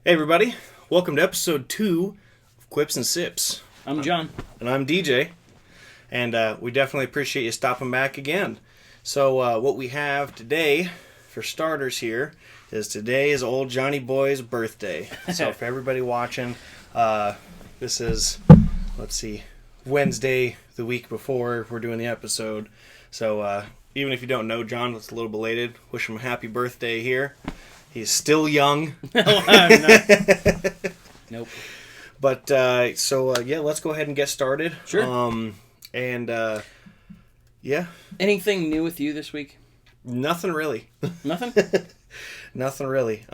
Hey everybody, welcome to episode 2 of Quips and Sips. I'm John. And I'm DJ. And we definitely appreciate you stopping back again. So what we have today, for starters here, is today is old Johnny Boy's birthday. So for everybody watching, this is, Wednesday, the week before we're doing the episode. So even if you don't know John, it's a little belated. Wish him a happy birthday here. He's still young. No, I'm not. Nope. But, let's go ahead and get started. Sure. Anything new with you this week? Nothing really. Nothing? Nothing really.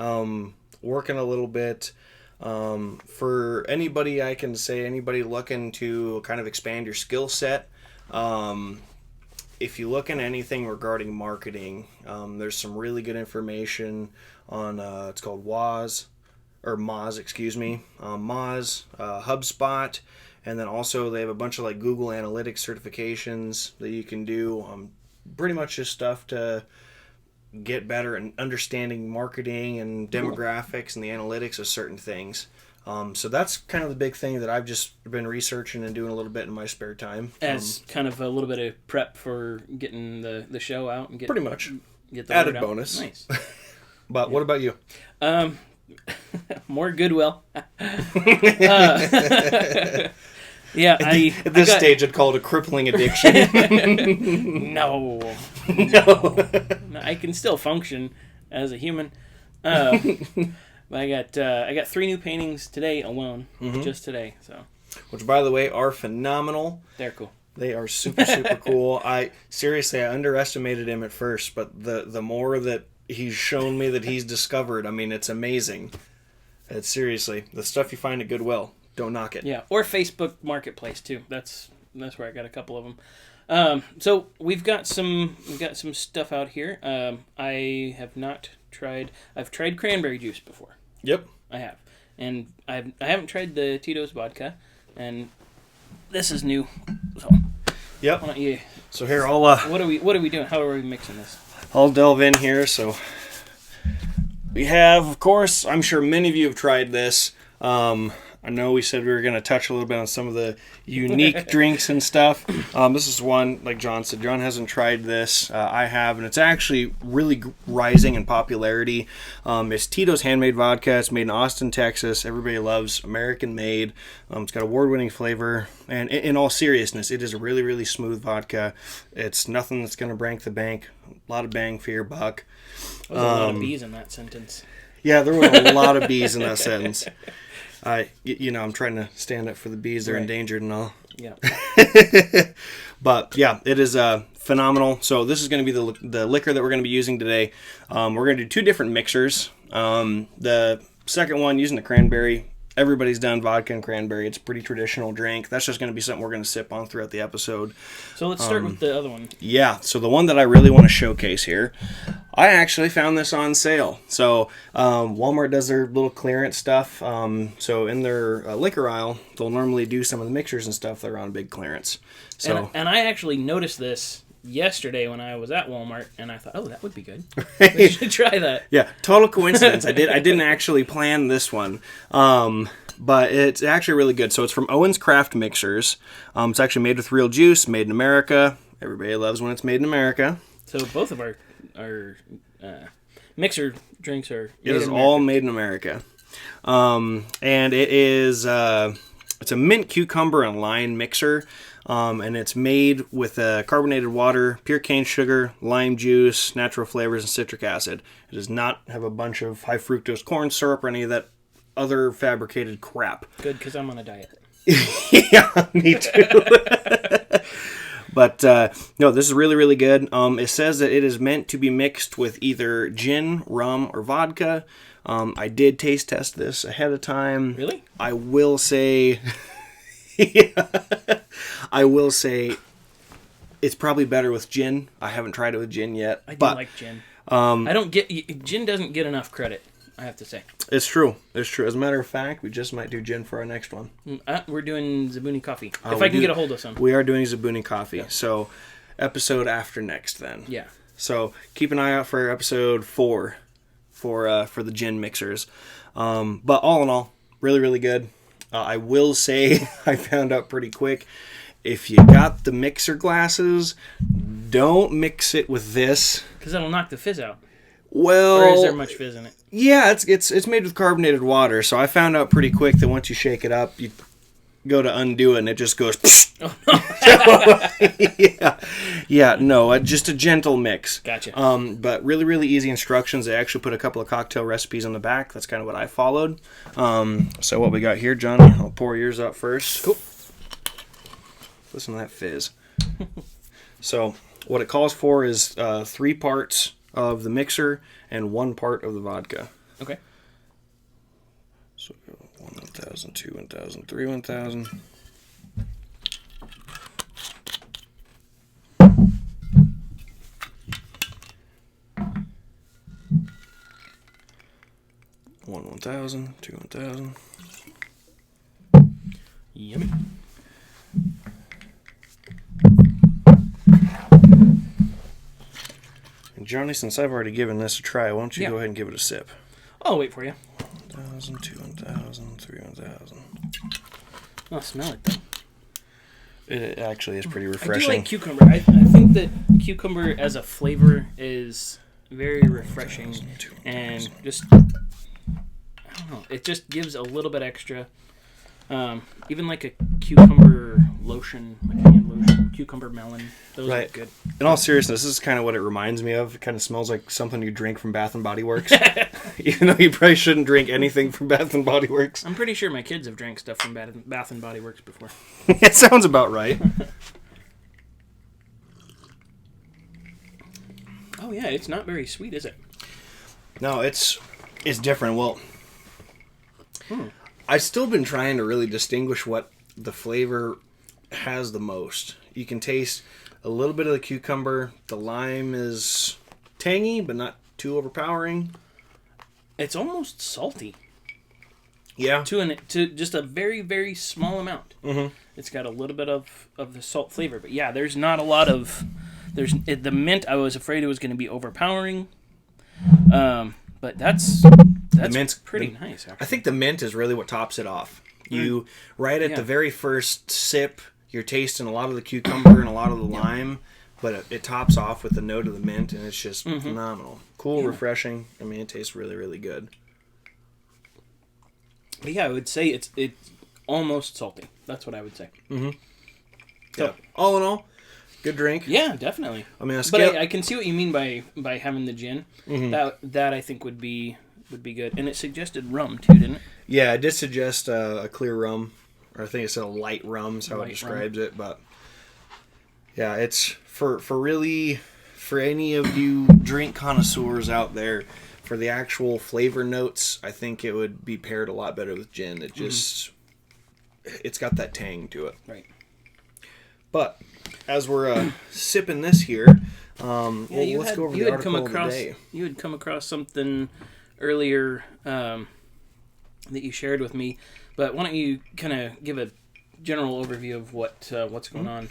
Working a little bit. For anybody, I can say anybody looking to kind of expand your skill set, if you look at anything regarding marketing, there's some really good information on, it's called Moz, HubSpot, and then also they have a bunch of like Google Analytics certifications that you can do. Pretty much just stuff to get better at understanding marketing and demographics and the analytics of certain things. So that's kind of the big thing that I've just been researching and doing a little bit in my spare time. As kind of a little bit of prep for getting the show out and pretty much get the added word out. bonus. Nice. But what about you? More Goodwill. At this stage, I'd call it a crippling addiction. No. I can still function as a human. But I got 3 new paintings today alone, just today. So, which, by the way, are phenomenal. They're cool. They are super, super cool. I underestimated him at first, but the more that he's shown me that he's discovered, I mean, it's amazing. It's seriously the stuff you find at Goodwill. Don't knock it. Yeah, or Facebook Marketplace too. That's where I got a couple of them. So we've got some stuff out here. I have not tried. I've tried cranberry juice before. Yep, I have, and I haven't tried the Tito's vodka, and this is new. So yep. Why don't you? So here I'll. What are we doing? How are we mixing this? I'll delve in here. So we have, of course, I'm sure many of you have tried this. I know we said we were going to touch a little bit on some of the unique drinks and stuff. This is one, like John said, John hasn't tried this. I have, and it's actually really rising in popularity. It's Tito's Handmade Vodka. It's made in Austin, Texas. Everybody loves American-made. It's got award-winning flavor. And in all seriousness, it is a really, really smooth vodka. It's nothing that's going to break the bank. A lot of bang for your buck. There was a lot of bees in that sentence. Yeah, there were a lot of bees in that sentence. I'm trying to stand up for the bees. They're endangered and all. Yeah. But, yeah, it is phenomenal. So this is going to be the liquor that we're going to be using today. We're going to do 2 different mixers. The second one, using the cranberry. Everybody's done vodka and cranberry. It's a pretty traditional drink. That's just going to be something we're going to sip on throughout the episode. So let's start with the other one. Yeah, so the one that I really want to showcase here, I actually found this on sale. So Walmart does their little clearance stuff. So in their liquor aisle, they'll normally do some of the mixers and stuff that are on big clearance. So and I actually noticed this yesterday when I was at Walmart, and I thought, oh, that would be good. We should try that. Yeah, total coincidence. I didn't actually plan this one. But it's actually really good. So it's from Owen's Craft Mixers. It's actually made with real juice, made in America. Everybody loves when it's made in America. So both of our mixer drinks are made in America. All made in America. And it is it's a mint, cucumber, and lime mixer. And it's made with carbonated water, pure cane sugar, lime juice, natural flavors, and citric acid. It does not have a bunch of high fructose corn syrup or any of that other fabricated crap. Good, because I'm on a diet. Yeah, me too. But, no, this is really, really good. It says that it is meant to be mixed with either gin, rum, or vodka. I did taste test this ahead of time. Really? I will say... Yeah. I will say it's probably better with gin. I haven't tried it with gin yet. I do like gin. Gin doesn't get enough credit, I have to say. It's true. It's true. As a matter of fact, we just might do gin for our next one. We're doing Zabuni coffee. If I can get a hold of some. We are doing Zabuni coffee. Yeah. So episode after next then. Yeah. So keep an eye out for episode 4 for the gin mixers. But all in all, really, really good. I will say I found out pretty quick, if you got the mixer glasses, don't mix it with this. Because it'll knock the fizz out. Well, or is there much fizz in it? Yeah, it's made with carbonated water, so I found out pretty quick that once you shake it up, you go to undo it, and it just goes... Oh, no. Yeah, just a gentle mix. Gotcha. But really, really easy instructions. They actually put a couple of cocktail recipes on the back. That's kind of what I followed. So what we got here, Johnny, I'll pour yours out first. Cool. Listen to that fizz. So what it calls for is 3 parts of the mixer and 1 part of the vodka. Okay. So 1,000, 2, 1,000, 3, 1,000. One 1,000, 2 1,000. Yummy. And Johnny, since I've already given this a try, why don't you go ahead and give it a sip? I'll wait for you. 1,000, 2 1,000, 3 1,000. Oh, smell it though. It actually is pretty refreshing. I do like cucumber. I think that cucumber as a flavor is very refreshing, and just, I don't know, it just gives a little bit extra. Even like a cucumber lotion, like hand lotion, cucumber melon, those are good. In all seriousness, this is kind of what it reminds me of. It kind of smells like something you drink from Bath and Body Works. Even though you probably shouldn't drink anything from Bath and Body Works. I'm pretty sure my kids have drank stuff from Bath and Body Works before. It sounds about right. Oh yeah, it's not very sweet, is it? No, it's different. Well, I've still been trying to really distinguish what the flavor has the most. You can taste a little bit of the cucumber. The lime is tangy, but not too overpowering. It's almost salty. Yeah. To just a very, very small amount. Mm-hmm. It's got a little bit of the salt flavor. But yeah, there's not a lot of... the mint, I was afraid it was going to be overpowering. But that's mint's pretty nice, actually. I think the mint is really what tops it off. You, right at the very first sip, you're tasting a lot of the cucumber and a lot of the lime, but it tops off with the note of the mint, and it's just phenomenal. Cool, refreshing. I mean, it tastes really, really good. But yeah, I would say it's almost salty. That's what I would say. Mm-hmm. So, yeah. All in all, good drink. Yeah, definitely. I mean, but I can see what you mean by having the gin. Mm-hmm. That I think would be good. And it suggested rum too, didn't it? Yeah, it did suggest a clear rum, or I think it said a light rum is how it describes it. But yeah, it's for any of you drink connoisseurs out there, for the actual flavor notes, I think it would be paired a lot better with gin. It just it's got that tang to it. Right. But as we're sipping this here, let's go over the article of the day. You had come across something earlier that you shared with me, but why don't you kind of give a general overview of what's going on?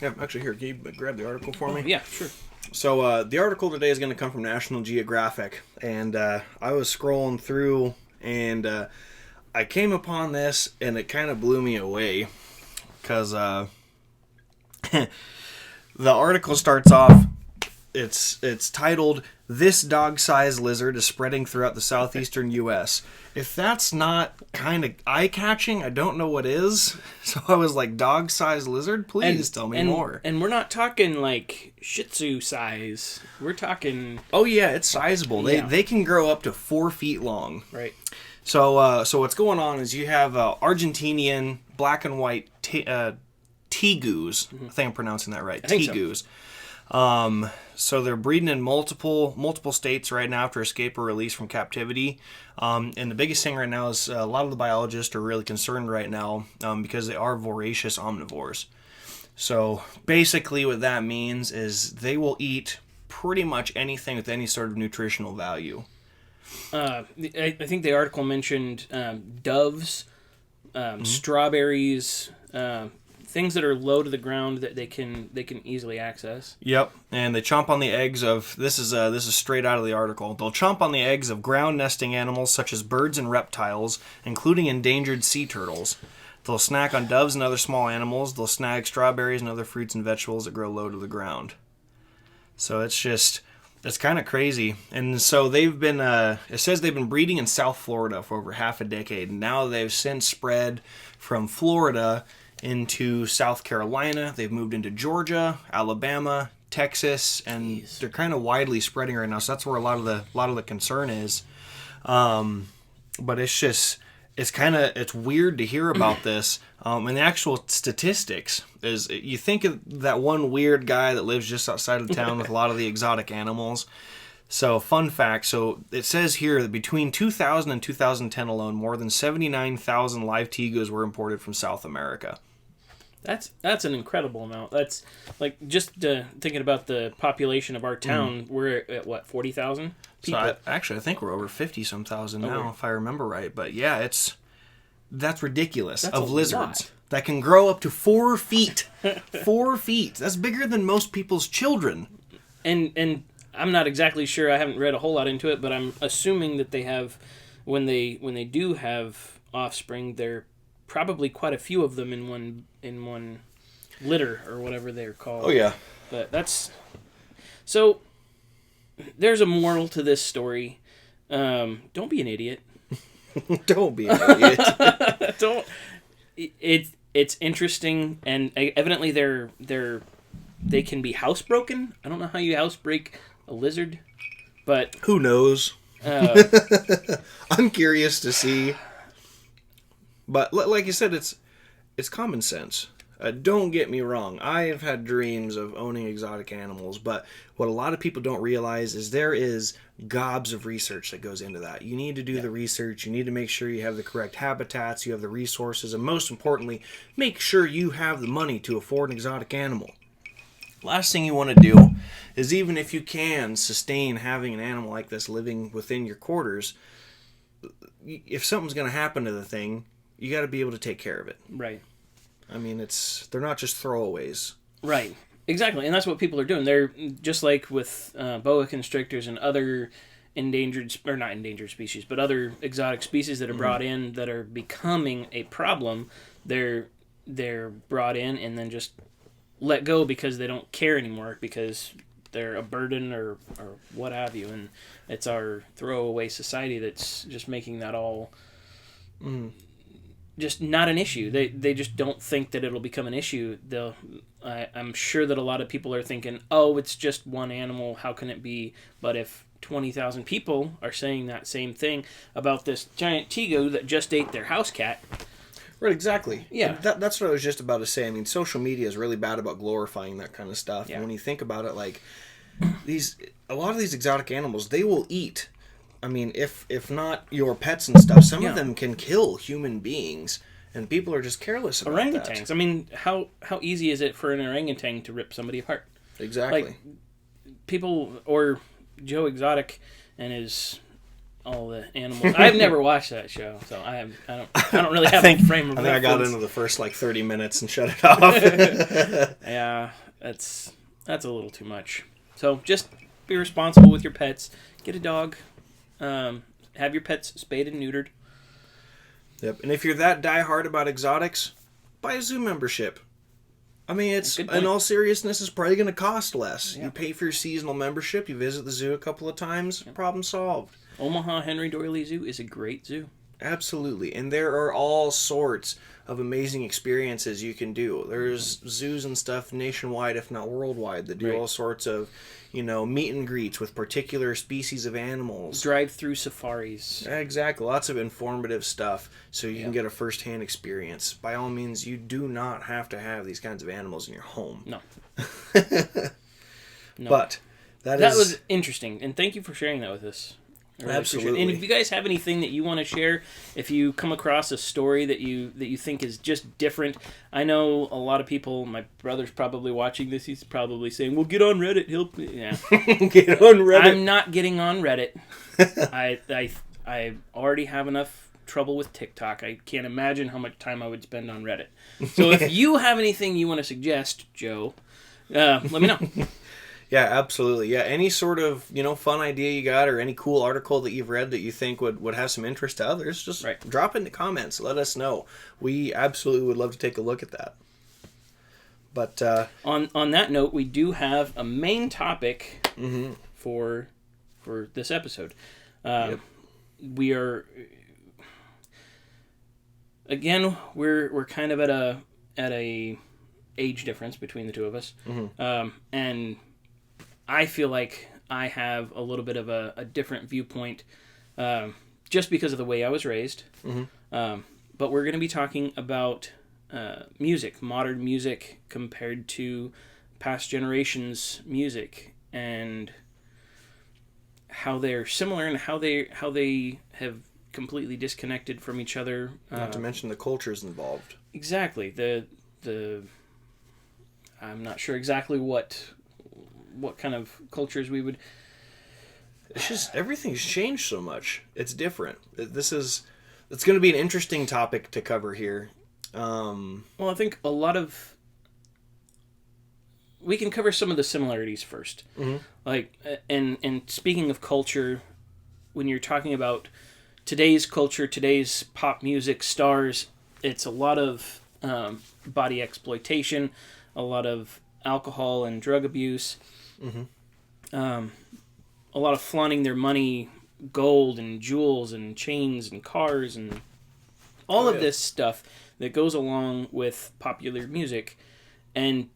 Yeah, actually, here, can you grab the article for me? Yeah, sure. So the article today is going to come from National Geographic, and I was scrolling through, and I came upon this, and it kind of blew me away, because the article starts off, it's titled, "This Dog-Sized Lizard is Spreading Throughout the Southeastern U.S." If that's not kind of eye-catching, I don't know what is. So I was like, dog-sized lizard? Please tell me more. And we're not talking like Shih Tzu size. We're talking... Oh yeah, it's sizable. Yeah. They can grow up to 4 feet long. Right. So what's going on is you have Argentinian black and white tegus. I think I'm pronouncing that right. Tegus. So they're breeding in multiple states right now after escape or release from captivity. And the biggest thing right now is a lot of the biologists are really concerned right now because they are voracious omnivores. So basically what that means is they will eat pretty much anything with any sort of nutritional value. I think the article mentioned doves, strawberries, things that are low to the ground that they can easily access. Yep, and they chomp on the eggs of this is straight out of the article. They'll chomp on the eggs of ground nesting animals such as birds and reptiles, including endangered sea turtles. They'll snack on doves and other small animals. They'll snag strawberries and other fruits and vegetables that grow low to the ground. So it's kind of crazy. And so they've been, it says they've been breeding in South Florida for over half a decade. And now they've since spread from Florida into South Carolina. They've moved into Georgia, Alabama, Texas, and they're kind of widely spreading right now. So that's where a lot of the concern is. But it's weird to hear about this. And the actual statistics is, you think of that one weird guy that lives just outside of town with a lot of the exotic animals. So, fun fact, so it says here that between 2000 and 2010 alone, more than 79,000 live tigos were imported from South America. That's an incredible amount. That's like just thinking about the population of our town. We're at what, 40,000 people? So I think we're over 50-some thousand now, if I remember right. But yeah, that's ridiculous. That's of a lizards lot. that can grow up to 4 feet. 4 feet. That's bigger than most people's children. And I'm not exactly sure. I haven't read a whole lot into it, but I'm assuming that they have, when they do have offspring, they're probably quite a few of them in one litter or whatever they're called. Oh yeah. But so there's a moral to this story. Don't be an idiot. Don't be an idiot. Don't. It's interesting, and evidently they can be housebroken. I don't know how you housebreak a lizard, but who knows? I'm curious to see. But like you said, it's common sense. Don't get me wrong. I have had dreams of owning exotic animals, but what a lot of people don't realize is there is gobs of research that goes into that. You need to do the research. You need to make sure you have the correct habitats, you have the resources, and most importantly, make sure you have the money to afford an exotic animal. Last thing you want to do is, even if you can sustain having an animal like this living within your quarters, if something's going to happen to the thing, you got to be able to take care of it. Right. I mean, they're not just throwaways. Right. Exactly. And that's what people are doing. They're just like with boa constrictors and other not endangered species, but other exotic species that are brought in that are becoming a problem. They're brought in and then just let go because they don't care anymore, because they're a burden or what have you. And it's our throwaway society that's just making that all just not an issue. They just don't think that it'll become an issue. I'm sure that a lot of people are thinking, oh, it's just one animal, how can it be? But if 20,000 people are saying that same thing about this giant tigo that just ate their house cat. Right, exactly. Yeah. That's what I was just about to say. I mean, social media is really bad about glorifying that kind of stuff. Yeah. And when you think about it, like, a lot of these exotic animals, they will eat. I mean, if not your pets and stuff, some of them can kill human beings, and people are just careless about orangutans. that. I mean, how easy is it for an orangutan to rip somebody apart? Exactly. Like, people, or Joe Exotic and all the animals. I've never watched that show, so I don't really have a frame of reference. I got into the first 30 minutes and shut it off. Yeah, that's a little too much. So just be responsible with your pets. Get a dog. Have your pets spayed and neutered. Yep. And if you're that diehard about exotics, buy a zoo membership. I mean, in all seriousness, it's probably going to cost less. Yeah. You pay for your seasonal membership, you visit the zoo a couple of times, problem solved. Omaha Henry Doily Zoo is a great zoo. Absolutely. And there are all sorts of amazing experiences you can do. There's zoos and stuff nationwide, if not worldwide, that do all sorts of, meet and greets with particular species of animals. Drive-through safaris. Exactly. Lots of informative stuff so you can get a first-hand experience. By all means, you do not have to have these kinds of animals in your home. No. But that was interesting, and thank you for sharing that with us. Absolutely. And if you guys have anything that you want to share, if you come across a story that you think is just different, I know a lot of people. My brother's probably watching this. He's probably saying, "Well, get on Reddit. Get on Reddit." I'm not getting on Reddit. I already have enough trouble with TikTok. I can't imagine how much time I would spend on Reddit. So if you have anything you want to suggest, Joe, let me know. Yeah, absolutely. Yeah, any sort of, fun idea you got or any cool article that you've read that you think would have some interest to others, just drop it in the comments. Let us know. We absolutely would love to take a look at that. But on that note, we do have a main topic for this episode. Yep. We are again we're kind of at a age difference between the two of us, and I feel like I have a little bit of a different viewpoint, just because of the way I was raised. But we're going to be talking about music, modern music compared to past generations' music, and how they're similar and how they have completely disconnected from each other. Not to mention the cultures involved. Exactly. The I'm not sure exactly what kind of cultures we would. It's just everything's changed so much. It's different. It's going to be an interesting topic to cover here. Well, I think we can cover some of the similarities first. Like, and speaking of culture, when you're talking about today's culture, today's pop music stars, it's a lot of body exploitation, a lot of alcohol and drug abuse, a lot of flaunting their money, gold and jewels and chains and cars and all of this stuff that goes along with popular music. And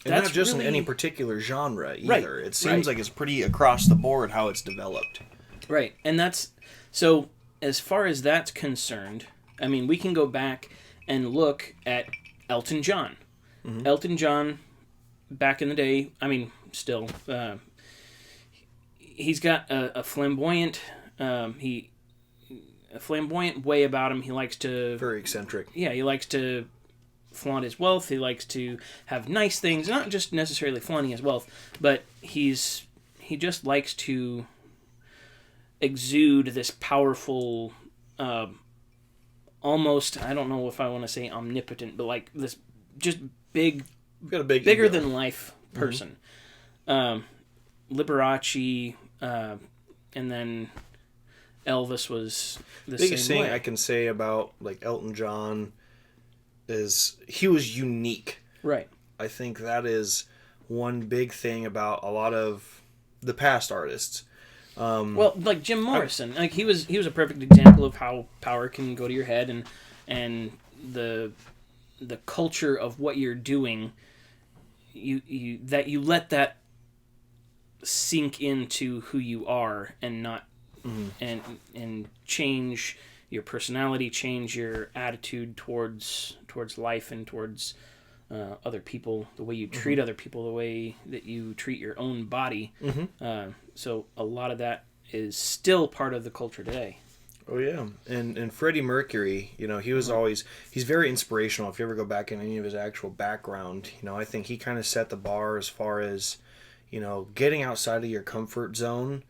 that's not just really, in any particular genre either. Right, it seems like it's pretty across the board how it's developed. Right. And that's... So, as far as that's concerned, I mean, we can go back and look at Elton John. Elton John, back in the day, I mean, still, he's got a flamboyant... a flamboyant way about him. He likes to... Very eccentric. Yeah, he likes to flaunt his wealth. He likes to have nice things, not just necessarily flaunting his wealth, but he just likes to exude this powerful, almost, I don't know if I want to say omnipotent, but like this just bigger than life person. Liberace, and then Elvis was the biggest same thing way. I can say about like Elton John is he was unique. Right. I think that is one big thing about a lot of the past artists. Well, like Jim Morrison, like he was a perfect example of how power can go to your head, and the culture of what you're doing, you let that sink into who you are and not and change your personality, change your attitude towards life and towards other people, the way you treat other people, the way that you treat your own body. So a lot of that is still part of the culture today. Oh yeah, and Freddie Mercury, he was he's very inspirational. If you ever go back in any of his actual background, I think he kind of set the bar as far as, getting outside of your comfort zone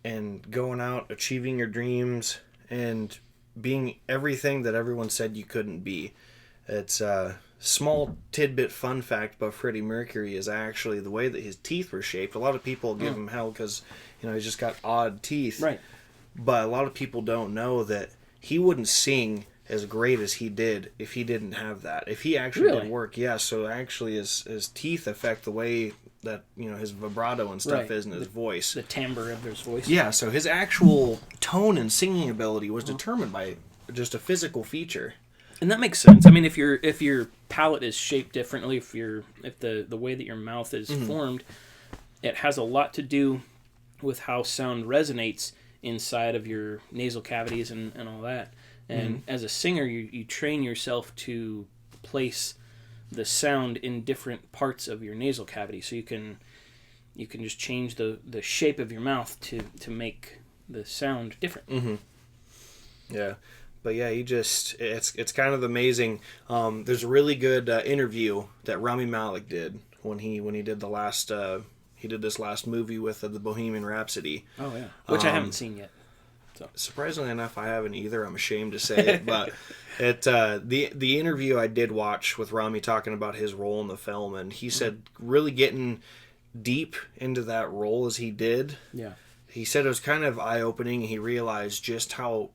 and going out, achieving your dreams, and being everything that everyone said you couldn't be. It's a small tidbit fun fact about Freddie Mercury is actually the way that his teeth were shaped. A lot of people give him hell because, he's just got odd teeth. Right. But a lot of people don't know that he wouldn't sing as great as he did if he didn't have that. If he actually did work, so actually his teeth affect the way that, his vibrato and stuff is in his voice. The timbre of his voice. Yeah, so his actual tone and singing ability was determined by just a physical feature. And that makes sense. I mean, if your palate is shaped differently, if the way that your mouth is formed, it has a lot to do with how sound resonates inside of your nasal cavities and all that. And as a singer, you train yourself to place the sound in different parts of your nasal cavity, so you can just change the shape of your mouth to make the sound different. Yeah. But yeah, it's kind of amazing. There's a really good interview that Rami Malek did when he did the last this last movie with the Bohemian Rhapsody. Oh yeah, which I haven't seen yet. So surprisingly enough, I haven't either. I'm ashamed to say it, but the interview I did watch with Rami talking about his role in the film, and he said really getting deep into that role as he did. Yeah. He said it was kind of eye-opening. He realized just how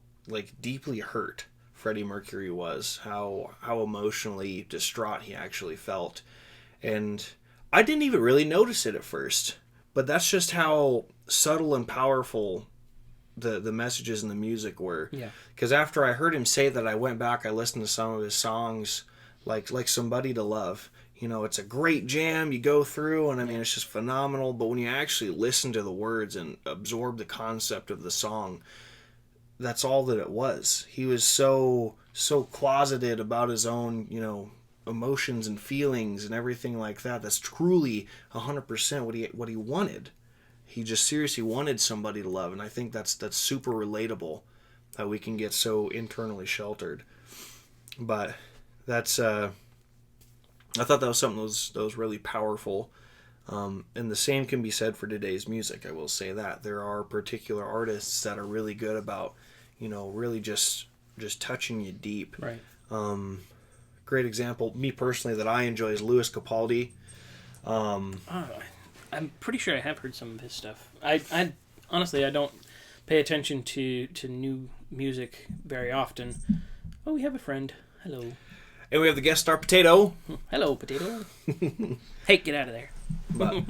deeply hurt Freddie Mercury was, how emotionally distraught he actually felt. And I didn't even really notice it at first, but that's just how subtle and powerful the messages and the music were. Yeah. Because after I heard him say that, I went back, I listened to some of his songs, like Somebody to Love. You know, it's a great jam you go through, and I mean, it's just phenomenal. But when you actually listen to the words and absorb the concept of the song, that's all that it was. He was so closeted about his own, emotions and feelings and everything like that. That's truly 100% what he wanted. He just seriously wanted somebody to love, and I think that's super relatable, that we can get so internally sheltered. But that's I thought that was something that was really powerful. And the same can be said for today's music. I will say that there are particular artists that are really good about, really just touching you deep. Right. Great example, me personally, that I enjoy is Louis Capaldi. I'm pretty sure I have heard some of his stuff. I honestly, I don't pay attention to new music very often. Oh, we have a friend. Hello. And we have the guest star, Potato. Hello, Potato. Hey, get out of there. But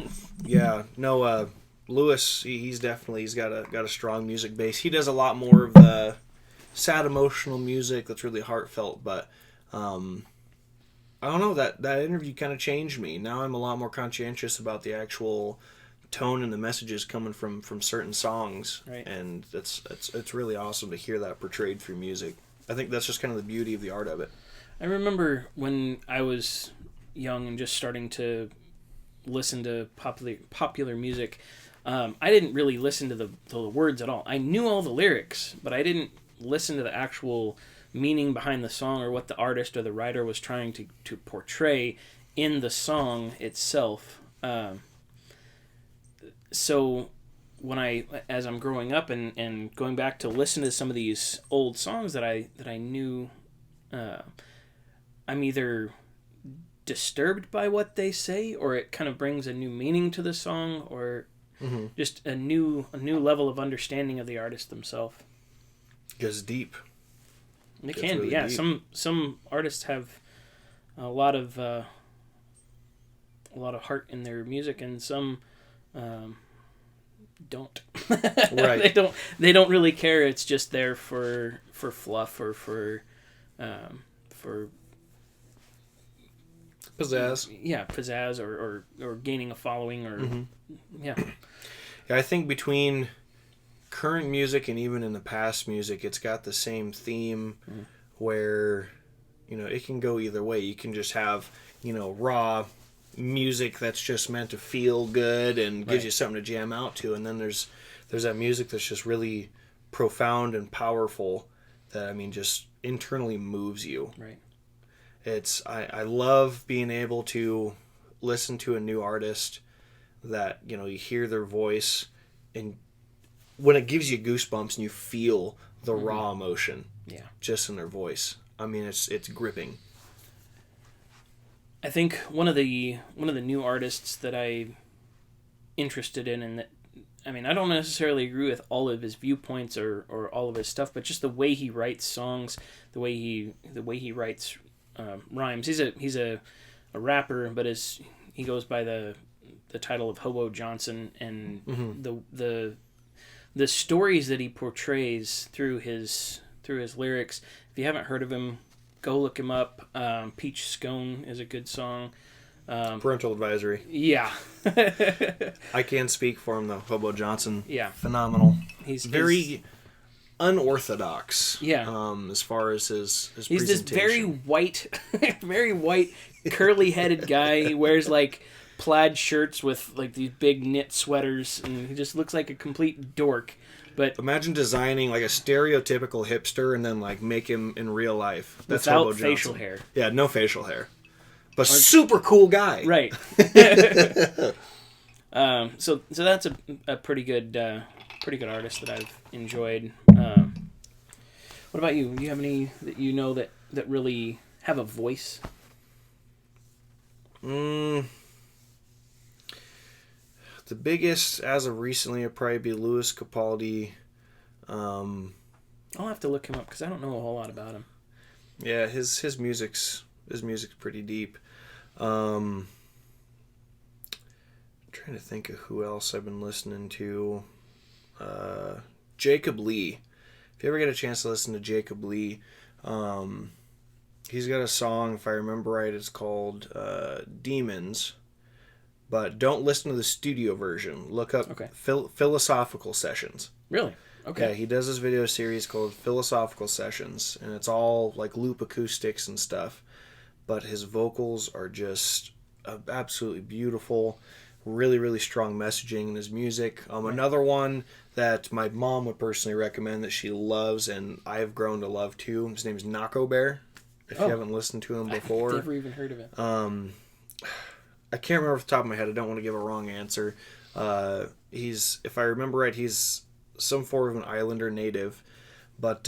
yeah, no, Louis, he's got a strong music base. He does a lot more of the sad, emotional music that's really heartfelt. But I don't know, that interview kind of changed me. Now I'm a lot more conscientious about the actual tone and the messages coming from certain songs. Right. And it's really awesome to hear that portrayed through music. I think that's just kind of the beauty of the art of it. I remember when I was young and just starting to listen to popular music, I didn't really listen to the words at all. I knew all the lyrics, but I didn't listen to the actual meaning behind the song or what the artist or the writer was trying to portray in the song itself. So as I'm growing up and going back to listen to some of these old songs that I knew, I'm either disturbed by what they say, or it kind of brings a new meaning to the song, or just a new level of understanding of the artist themselves. Goes deep. It can really be, yeah. Deep. Some artists have a lot of heart in their music, and some don't. Right. They don't really care. It's just there for fluff or for pizzazz. Yeah, pizzazz or gaining a following or yeah. Yeah, I think between current music and even in the past music, it's got the same theme where, it can go either way. You can just have, raw music that's just meant to feel good and gives you something to jam out to, and then there's that music that's just really profound and powerful that, just internally moves you. Right. I love being able to listen to a new artist that, you hear their voice, and when it gives you goosebumps and you feel the raw emotion just in their voice. It's gripping. I think one of the new artists that I'm interested in, and that, I don't necessarily agree with all of his viewpoints or all of his stuff, but just the way he writes songs, the way he writes rhymes. He's a rapper, but he goes by the title of Hobo Johnson, and the stories that he portrays through his lyrics. If you haven't heard of him, go look him up. Peach Scone is a good song. Parental advisory. Yeah. I can't speak for him though. Hobo Johnson. Yeah. Phenomenal. He's very unorthodox. Yeah. As far as his he's presentation. This very white, curly-headed guy. He wears plaid shirts with these big knit sweaters, and he just looks like a complete dork. But imagine designing a stereotypical hipster and then make him in real life. That's without Hobo facial Johnson. hair. Yeah, no facial hair. But super cool guy. Right. So that's a pretty good artist that I've enjoyed. What about you? Do you have any that you know that really have a voice? The biggest, as of recently, would probably be Louis Capaldi. I'll have to look him up because I don't know a whole lot about him. Yeah, his music's pretty deep. Trying to think of who else I've been listening to. Jacob Lee. If you ever get a chance to listen to Jacob Lee, he's got a song, if I remember right, it's called Demons. But don't listen to the studio version. Look up Philosophical Sessions. Really? Okay. Yeah, he does this video series called Philosophical Sessions, and it's all like loop acoustics and stuff. But his vocals are just absolutely beautiful. Really, really strong messaging in his music. Another one that my mom would personally recommend that she loves and I have grown to love too. His name is Nako Bear. If you haven't listened to him before. I've never even heard of it. I can't remember off the top of my head. I don't want to give a wrong answer. If I remember right, he's some form of an Islander native. But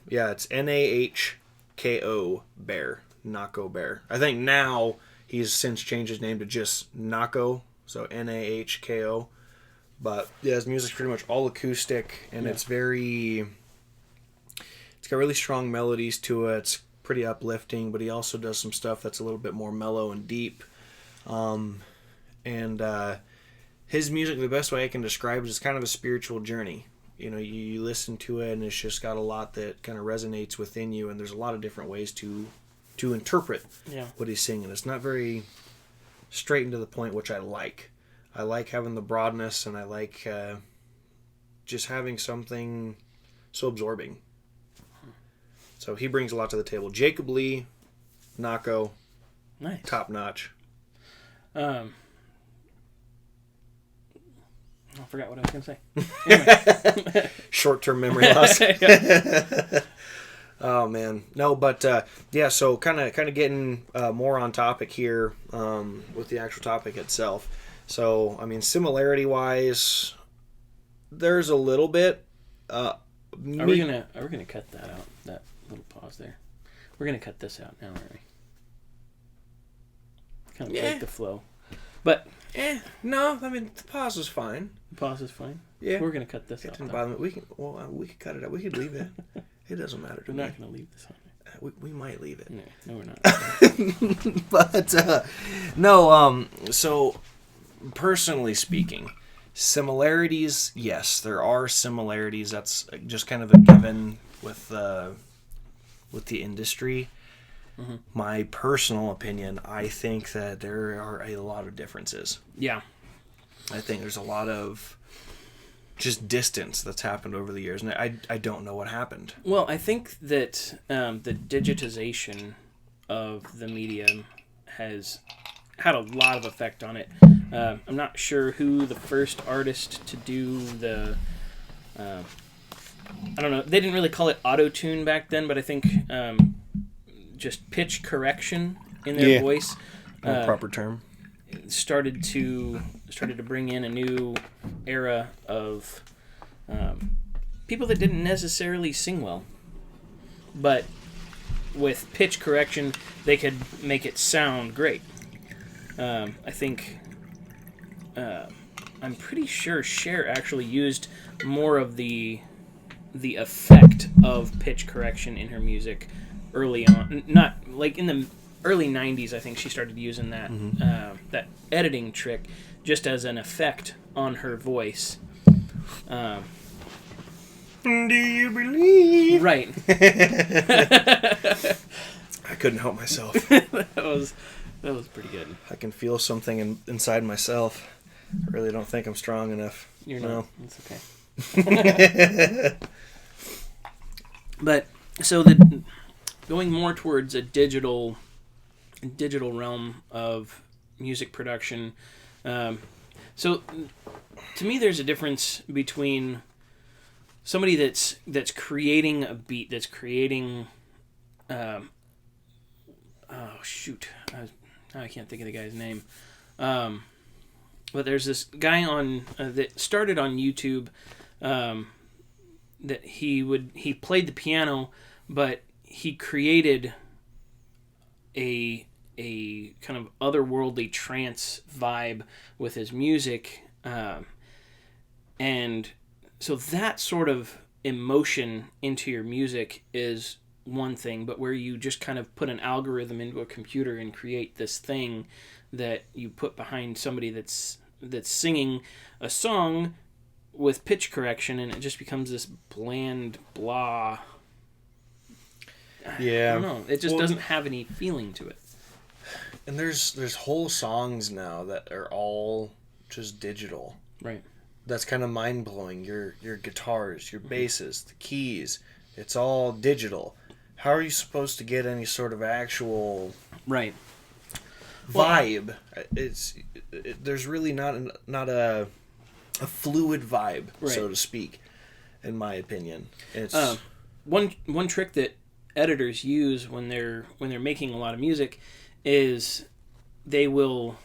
yeah, it's Nahko Bear. Nako Bear. I think now he's since changed his name to just Nako. So Nahko. But yeah, his music's pretty much all acoustic, and it's got really strong melodies to it. It's pretty uplifting, but he also does some stuff that's a little bit more mellow and deep. His music, the best way I can describe it is kind of a spiritual journey. You know, you listen to it, and it's just got a lot that kind of resonates within you, and there's a lot of different ways to interpret what he's singing. It's not very straight and to the point, which I like. I like having the broadness, and I like just having something so absorbing. So he brings a lot to the table. Jacob Lee, Nako, nice, top notch. I forgot what I was going to say. Anyway. Short-term memory loss. Oh man, no, but yeah. So kind of getting more on topic here with the actual topic itself. So I mean, similarity-wise, there's a little bit. Are we gonna cut that out? That little pause there. We're gonna cut this out now, aren't we? Kind of break the flow. But no, I mean the pause is fine. The pause is fine. Yeah, we're gonna cut this out. Didn't bother me. We could cut it out. We could leave it. It doesn't matter to me. We're not gonna leave this on there. We might leave it. No, we're not. But no. So personally speaking, similarities. Yes, there are similarities. That's just kind of a given with the industry. Mm-hmm. My personal opinion, I think that there are a lot of differences. Yeah. I think there's a lot of just distance that's happened over the years, and I don't know what happened. Well, I think that the digitization of the medium has had a lot of effect on it. I'm not sure who the first artist to do the... I don't know. They didn't really call it auto-tune back then, but I think... just pitch correction in their voice. Proper term. Started to bring in a new era of people that didn't necessarily sing well, but with pitch correction they could make it sound great. I think I'm pretty sure Cher actually used more of the effect of pitch correction in her music early on, not like in the early 90s. I think she started using that that editing trick just as an effect on her voice. Do you believe? Right. I couldn't help myself. that was pretty good. I can feel something inside myself. I really don't think I'm strong enough. You're not. It's okay. But so going more towards a digital realm of music production. So to me, there's a difference between somebody that's creating a beat, that's creating. I can't think of the guy's name. But there's this guy on that started on YouTube. he played the piano, but he created a kind of otherworldly trance vibe with his music, and so that sort of emotion into your music is one thing, but where you just kind of put an algorithm into a computer and create this thing that you put behind somebody that's singing a song with pitch correction, and it just becomes this bland blah. Yeah, I don't know. It just doesn't have any feeling to it. And there's whole songs now that are all just digital. Right. That's kind of mind blowing. Your guitars, your basses, the keys, it's all digital. How are you supposed to get any sort of actual vibe? There's really not a fluid vibe, so to speak, in my opinion. It's one trick that editors use when they're making a lot of music is they will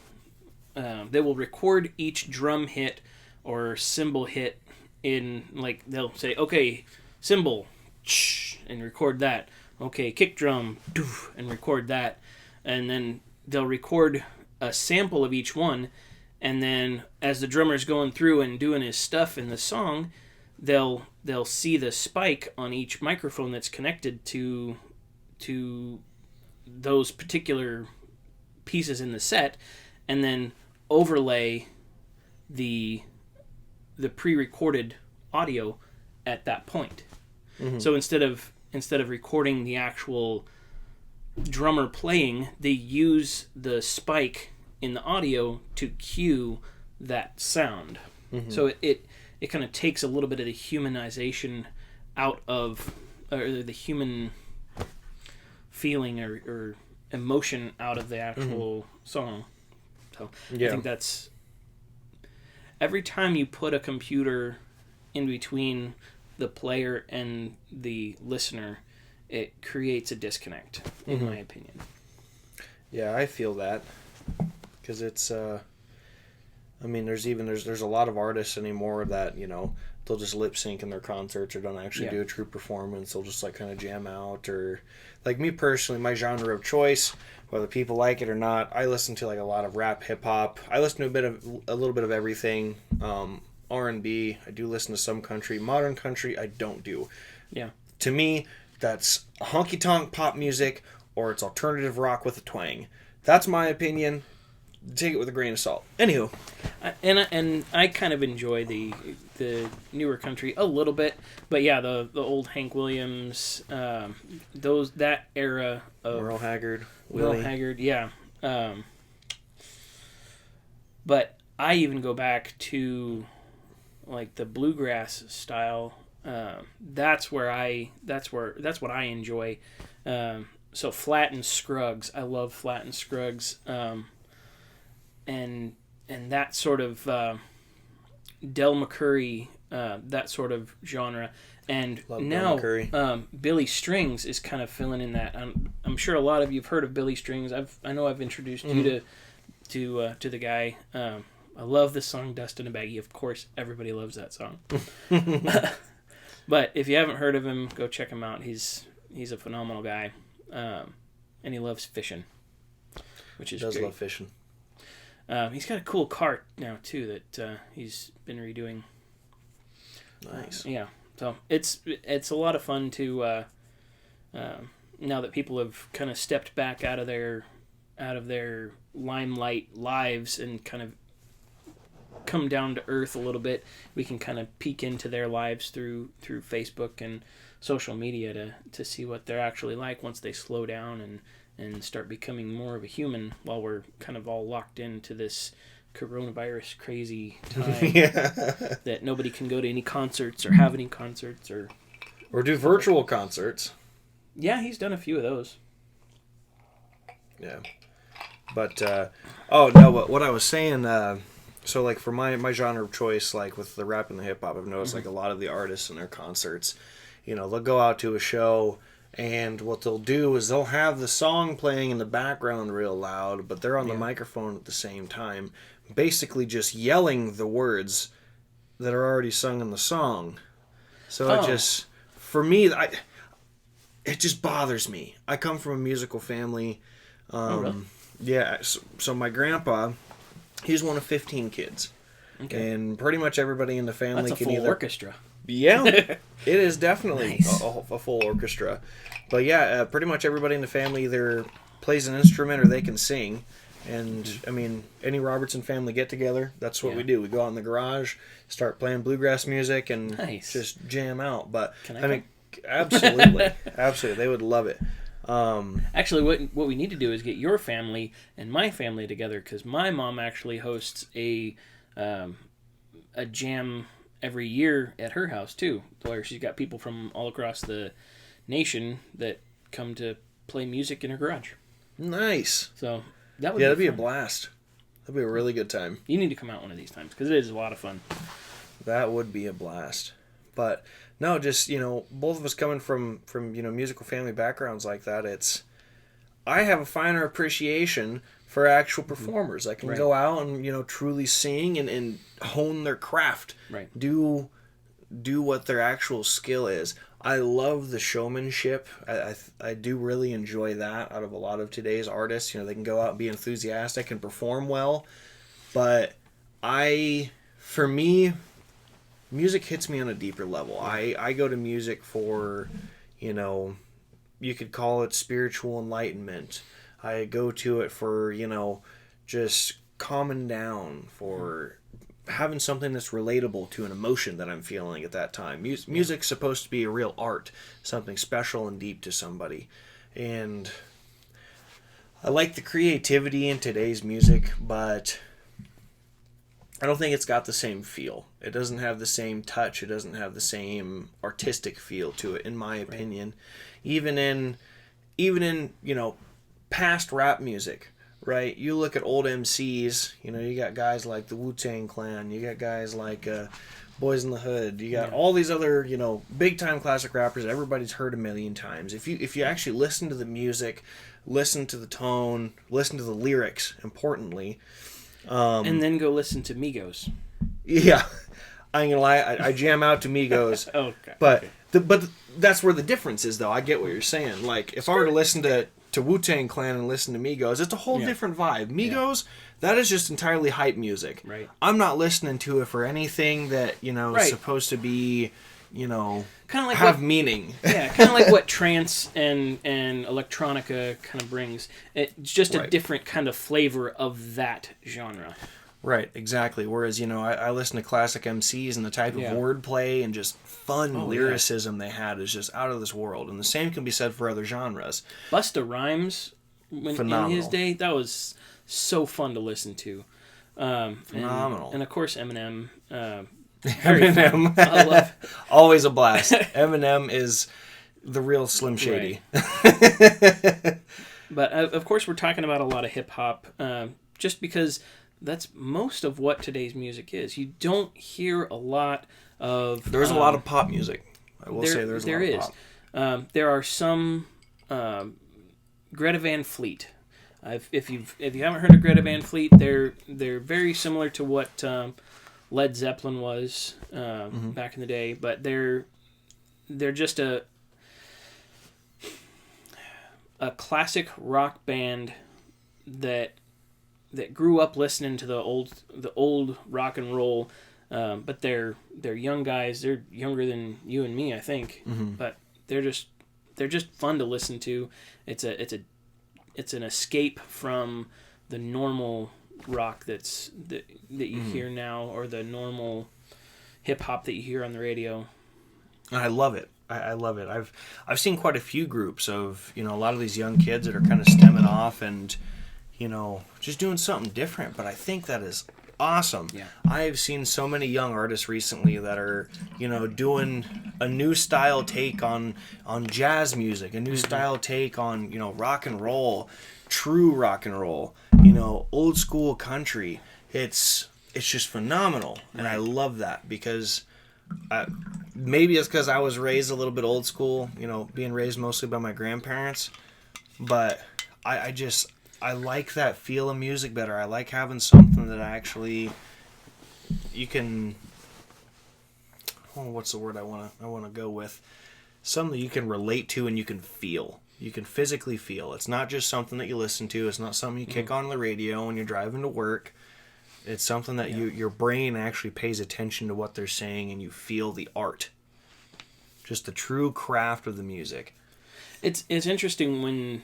record each drum hit or cymbal hit in, like, they'll say, okay, cymbal, and record that. Okay, kick drum, and record that. And then they'll record a sample of each one, and then as the drummer's going through and doing his stuff in the song, they'll see the spike on each microphone that's connected to those particular pieces in the set, and then overlay the pre-recorded audio at that point. Mm-hmm. So instead of recording the actual drummer playing, they use the spike in the audio to cue that sound. Mm-hmm. So it kind of takes a little bit of the humanization out of, or the human feeling or emotion out of the actual song. So I think that's, every time you put a computer in between the player and the listener, it creates a disconnect, in my opinion. Yeah, I feel that, because it's I mean, there's a lot of artists anymore that, you know, they'll just lip sync in their concerts or don't actually do a true performance. They'll just like kind of jam out. Or like me personally, my genre of choice, whether people like it or not, I listen to like a lot of rap, hip hop. I listen to a little bit of everything. R&B. I do listen to some country. Modern country, I don't do. Yeah. To me, that's honky tonk pop music, or it's alternative rock with a twang. That's my opinion. Take it with a grain of salt. Anywho, and I kind of enjoy the newer country a little bit, but yeah, the old Hank Williams, that era of Merle Haggard, yeah. But I even go back to like the bluegrass style. That's what I enjoy. So Flatt and Scruggs, I love Flatt and Scruggs. And that sort of Del McCoury, that sort of genre, and love now Billy Strings is kind of filling in that. I'm sure a lot of you've heard of Billy Strings. I know I've introduced you to the guy. I love the song "Dust in a Baggie." Of course, everybody loves that song. But if you haven't heard of him, go check him out. He's a phenomenal guy, and he loves fishing, which is great. Love fishing. He's got a cool cart now too that he's been redoing. Nice. Yeah, so it's a lot of fun to now that people have kind of stepped back out of their limelight lives and kind of come down to earth a little bit. We can kind of peek into their lives through Facebook and social media to see what they're actually like once they slow down and start becoming more of a human, while we're kind of all locked into this coronavirus crazy time that nobody can go to any concerts or have any concerts or do virtual concerts. Yeah, he's done a few of those. Yeah. But what I was saying, so like for my genre of choice, like with the rap and the hip hop, I've noticed like a lot of the artists in their concerts, you know, they'll go out to a show, and what they'll do is they'll have the song playing in the background real loud, but they're on the microphone at the same time, basically just yelling the words that are already sung in the song. So it just, for me, it just bothers me. I come from a musical family. Really? Yeah, so my grandpa, he's one of 15 kids. Okay. And pretty much everybody in the family That's a full orchestra. Yeah, it is definitely Nice. a full orchestra. But yeah, pretty much everybody in the family either plays an instrument or they can sing. And, I mean, any Robertson family get-together, that's what we do. We go out in the garage, start playing bluegrass music, and just jam out. But, I mean, absolutely. Absolutely. They would love it. Actually, what we need to do is get your family and my family together, because my mom actually hosts a jam every year at her house, too, where she's got people from all across the nation that come to play music in her garage. Nice. So... that'd be a blast. That'd be a really good time. You need to come out one of these times because it is a lot of fun. That would be a blast. But no, just both of us coming from musical family backgrounds like that, I have a finer appreciation for actual performers that can go out and truly sing and hone their craft. Right. Do what their actual skill is. I love the showmanship. I do really enjoy that out of a lot of today's artists. They can go out and be enthusiastic and perform well. But for me, music hits me on a deeper level. I go to music for, you could call it spiritual enlightenment. I go to it for, just calming down, for having something that's relatable to an emotion that I'm feeling at that time. Music's supposed to be a real art, something special and deep to somebody. And I like the creativity in today's music, but I don't think it's got the same feel. It doesn't have the same touch. It doesn't have the same artistic feel to it, in my opinion. Even in past rap music. Right, you look at old MCs, you got guys like the Wu-Tang Clan, you got guys like Boys in the Hood, you got all these other, big-time classic rappers that everybody's heard a million times. If you actually listen to the music, listen to the tone, listen to the lyrics, importantly. And then go listen to Migos. Yeah, I ain't gonna lie, I jam out to Migos. Okay. But that's where the difference is, though. I get what you're saying. Like, if I were to listen to Wu-Tang Clan and listen to Migos, it's a whole different vibe. Migos, that is just entirely hype music. Right. I'm not listening to it for anything that, is supposed to be, kind of like have meaning. Yeah, kind of like what trance and electronica kind of brings. It's just a different kind of flavor of that genre. Right, exactly. Whereas, I listen to classic MCs and the type of wordplay and just fun lyricism they had is just out of this world. And the same can be said for other genres. Busta Rhymes, in his day, that was so fun to listen to. Phenomenal. And of course, Eminem. Eminem. I love always a blast. Eminem is the real Slim Shady. Right. But, of course, we're talking about a lot of hip-hop just because... that's most of what today's music is. You don't hear a lot of... There's a lot of pop music. I will say there's a lot of pop. There are some... Greta Van Fleet. If you haven't heard of Greta Van Fleet, they're very similar to what Led Zeppelin was back in the day, but they're just a classic rock band that grew up listening to the old rock and roll, but they're young guys. They're younger than you and me, I think. Mm-hmm. But they're just fun to listen to. It's an escape from the normal rock that you hear now, or the normal hip hop that you hear on the radio. I love it. I love it. I've seen quite a few groups of a lot of these young kids that are kind of stemming off and just doing something different, but I think that is awesome. Yeah. I've seen so many young artists recently that are, doing a new style take on jazz music, a new style take on, rock and roll, true rock and roll, old school country. It's just phenomenal, and I love that because maybe it's because I was raised a little bit old school, being raised mostly by my grandparents, but I like that feel of music better. I like having something that actually you can... what's the word I wanna go with? Something you can relate to and you can feel. You can physically feel. It's not just something that you listen to. It's not something you kick on the radio when you're driving to work. It's something that your brain actually pays attention to what they're saying, and you feel the art. Just the true craft of the music. It's interesting when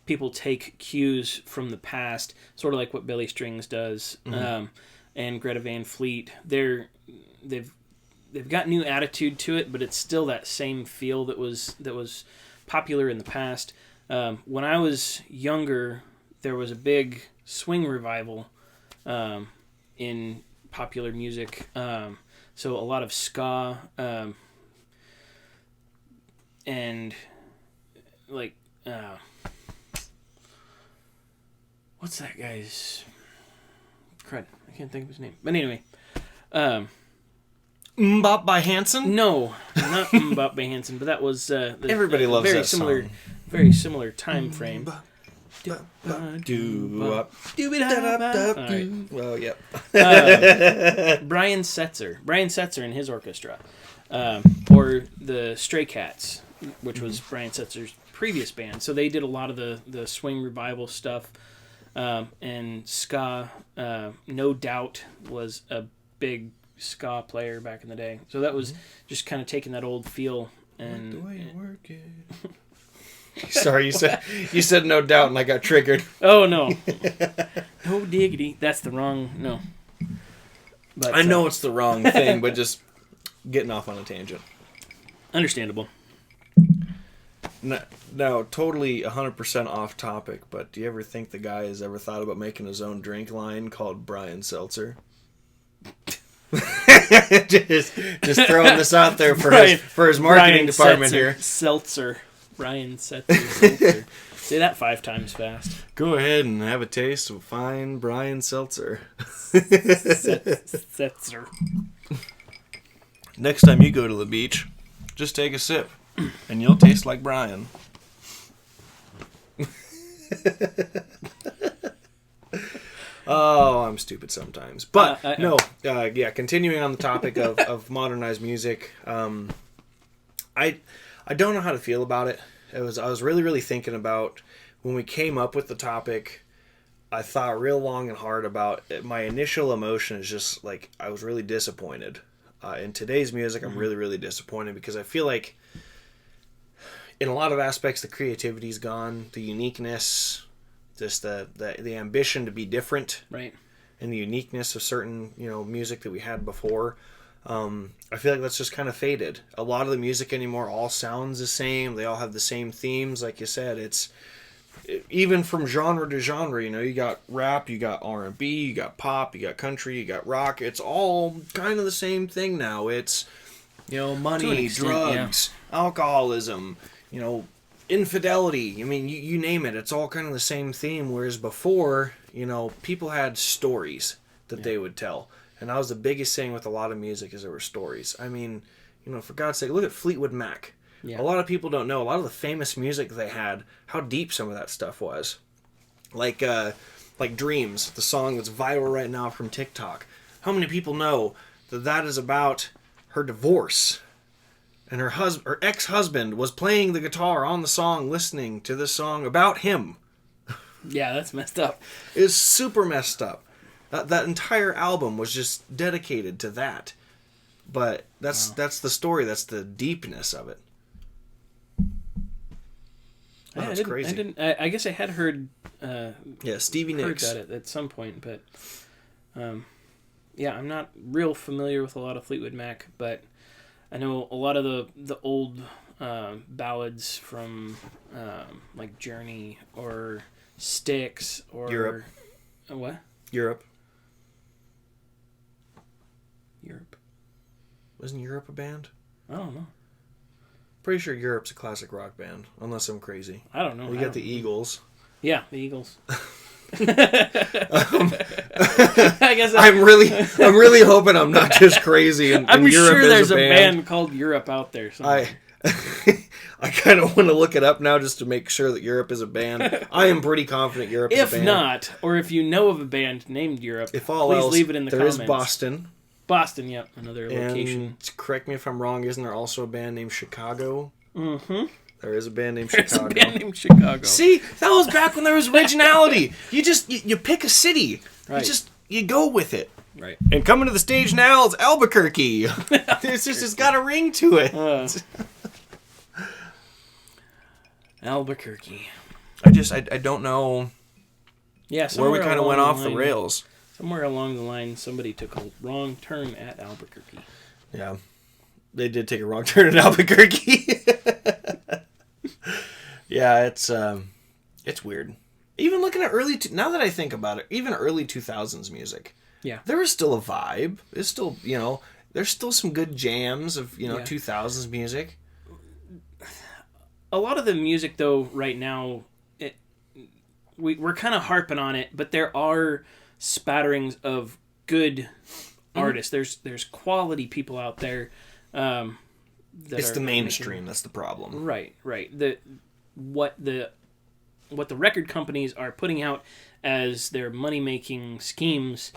people take cues from the past, sort of like what Billy Strings does, and Greta Van Fleet. They've got new attitude to it, but it's still that same feel that was popular in the past. When I was younger, there was a big swing revival in popular music. So a lot of ska and like what's that guy's crud? I can't think of his name. But anyway, Mbop by Hanson? no, not Mbop by Hanson, but that was Everybody loves very that similar, song. very similar time frame. Do-up. Alright. Well, yep. Brian Setzer and his orchestra, or the Stray Cats, which was Brian Setzer's previous band. So they did a lot of the swing revival stuff, and ska. No Doubt was a big ska player back in the day. So that was just kind of taking that old feel and. The way you work it. Sorry, you said No Doubt, and I got triggered. Oh no, no diggity. That's the wrong no. But I know it's the wrong thing, but just getting off on a tangent. Understandable. Now, totally 100% off topic, but do you ever think the guy has ever thought about making his own drink line called Brian Seltzer? just throwing this out there for his marketing department here. Seltzer. Brian Seltzer. Say that 5 times fast. Go ahead and have a taste of fine Brian Seltzer. Seltzer. Next time you go to the beach, just take a sip, and you'll taste like Brian. Oh, I'm stupid sometimes. But, continuing on the topic of modernized music, I don't know how to feel about it. I was really, really thinking about when we came up with the topic. I thought real long and hard about it. My initial emotion is just like I was really disappointed. In today's music, I'm really, really disappointed because I feel like in a lot of aspects the creativity's gone, the uniqueness, just the ambition to be different, right, and the uniqueness of certain music that we had before. I feel like that's just kind of faded. A lot of the music anymore all sounds the same. They all have the same themes. Like you said, it's even from genre to genre. You got rap, you got R&B, you got pop, you got country, you got rock. It's all kind of the same thing now. It's money, drugs, alcoholism, infidelity. I mean, you name it. It's all kind of the same theme. Whereas before, people had stories that they would tell. And that was the biggest thing with a lot of music is there were stories. I mean, for God's sake, look at Fleetwood Mac. Yeah. A lot of people don't know. A lot of the famous music they had, how deep some of that stuff was. Like Dreams, the song that's viral right now from TikTok. How many people know that is about her divorce? And her ex-husband was playing the guitar on the song, listening to this song about him. Yeah, that's messed up. It's super messed up. That entire album was just dedicated to that. But that's the story. That's the deepness of it. It's crazy. I guess I had heard. Stevie Nicks. Heard that at some point, but I'm not real familiar with a lot of Fleetwood Mac, but I know a lot of the old ballads from like Journey or Styx or Europe. What? Europe. Wasn't Europe a band? I don't know. Pretty sure Europe's a classic rock band, unless I'm crazy. I don't know. You got the Eagles. Yeah, the Eagles. I guess I'm really hoping I'm not just crazy. And I'm Europe sure there's is a band called Europe out there somewhere. I kind of want to look it up now just to make sure that Europe is a band. I am pretty confident Europe is a band. If not, or if you know of a band named Europe, if all please else, leave it in the comments. There is Boston. Boston, yep, another location. And correct me if I'm wrong, isn't there also a band named Chicago? Mm-hmm. There is a band named There's Chicago. a band named Chicago. See, that was back when there was originality. You pick a city. Right. You go with it. Right. And coming to the stage now is Albuquerque. It's got a ring to it. Albuquerque. I don't know Yeah, where we kind of went off the rails. Somewhere along the line, somebody took a wrong turn at Albuquerque. Yeah. They did take a wrong turn at Albuquerque. Yeah, it's weird. Even looking at now that I think about it, even early 2000s music. Yeah. There was still a vibe. It's still, there's still some good jams of, 2000s music. A lot of the music, though, right now, we're kind of harping on it, but there are spatterings of good artists. There's quality people out there. It's the mainstream that's the problem. Right. What the record companies are putting out as their money-making schemes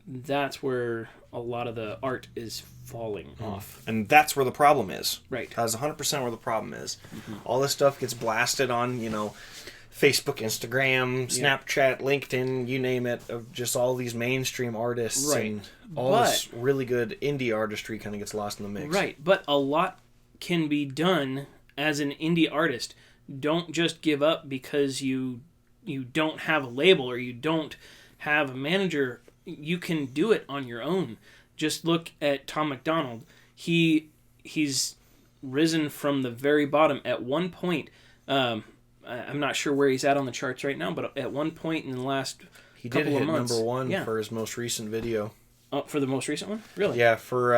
that's where a lot of the art is falling off. And that's where the problem is. Right. That's 100% where the problem is. Mm-hmm. All this stuff gets blasted on, Facebook, Instagram, Snapchat, LinkedIn, you name it, of just all these mainstream artists. Right. And all this really good indie artistry kind of gets lost in the mix. Right. But a lot can be done as an indie artist. Don't just give up because you don't have a label or you don't have a manager. You can do it on your own. Just look at Tom MacDonald. He's risen from the very bottom. At one point, I'm not sure where he's at on the charts right now, but at one point in the last couple of months, number one for his most recent video. Oh, for the most recent one, really? Yeah, for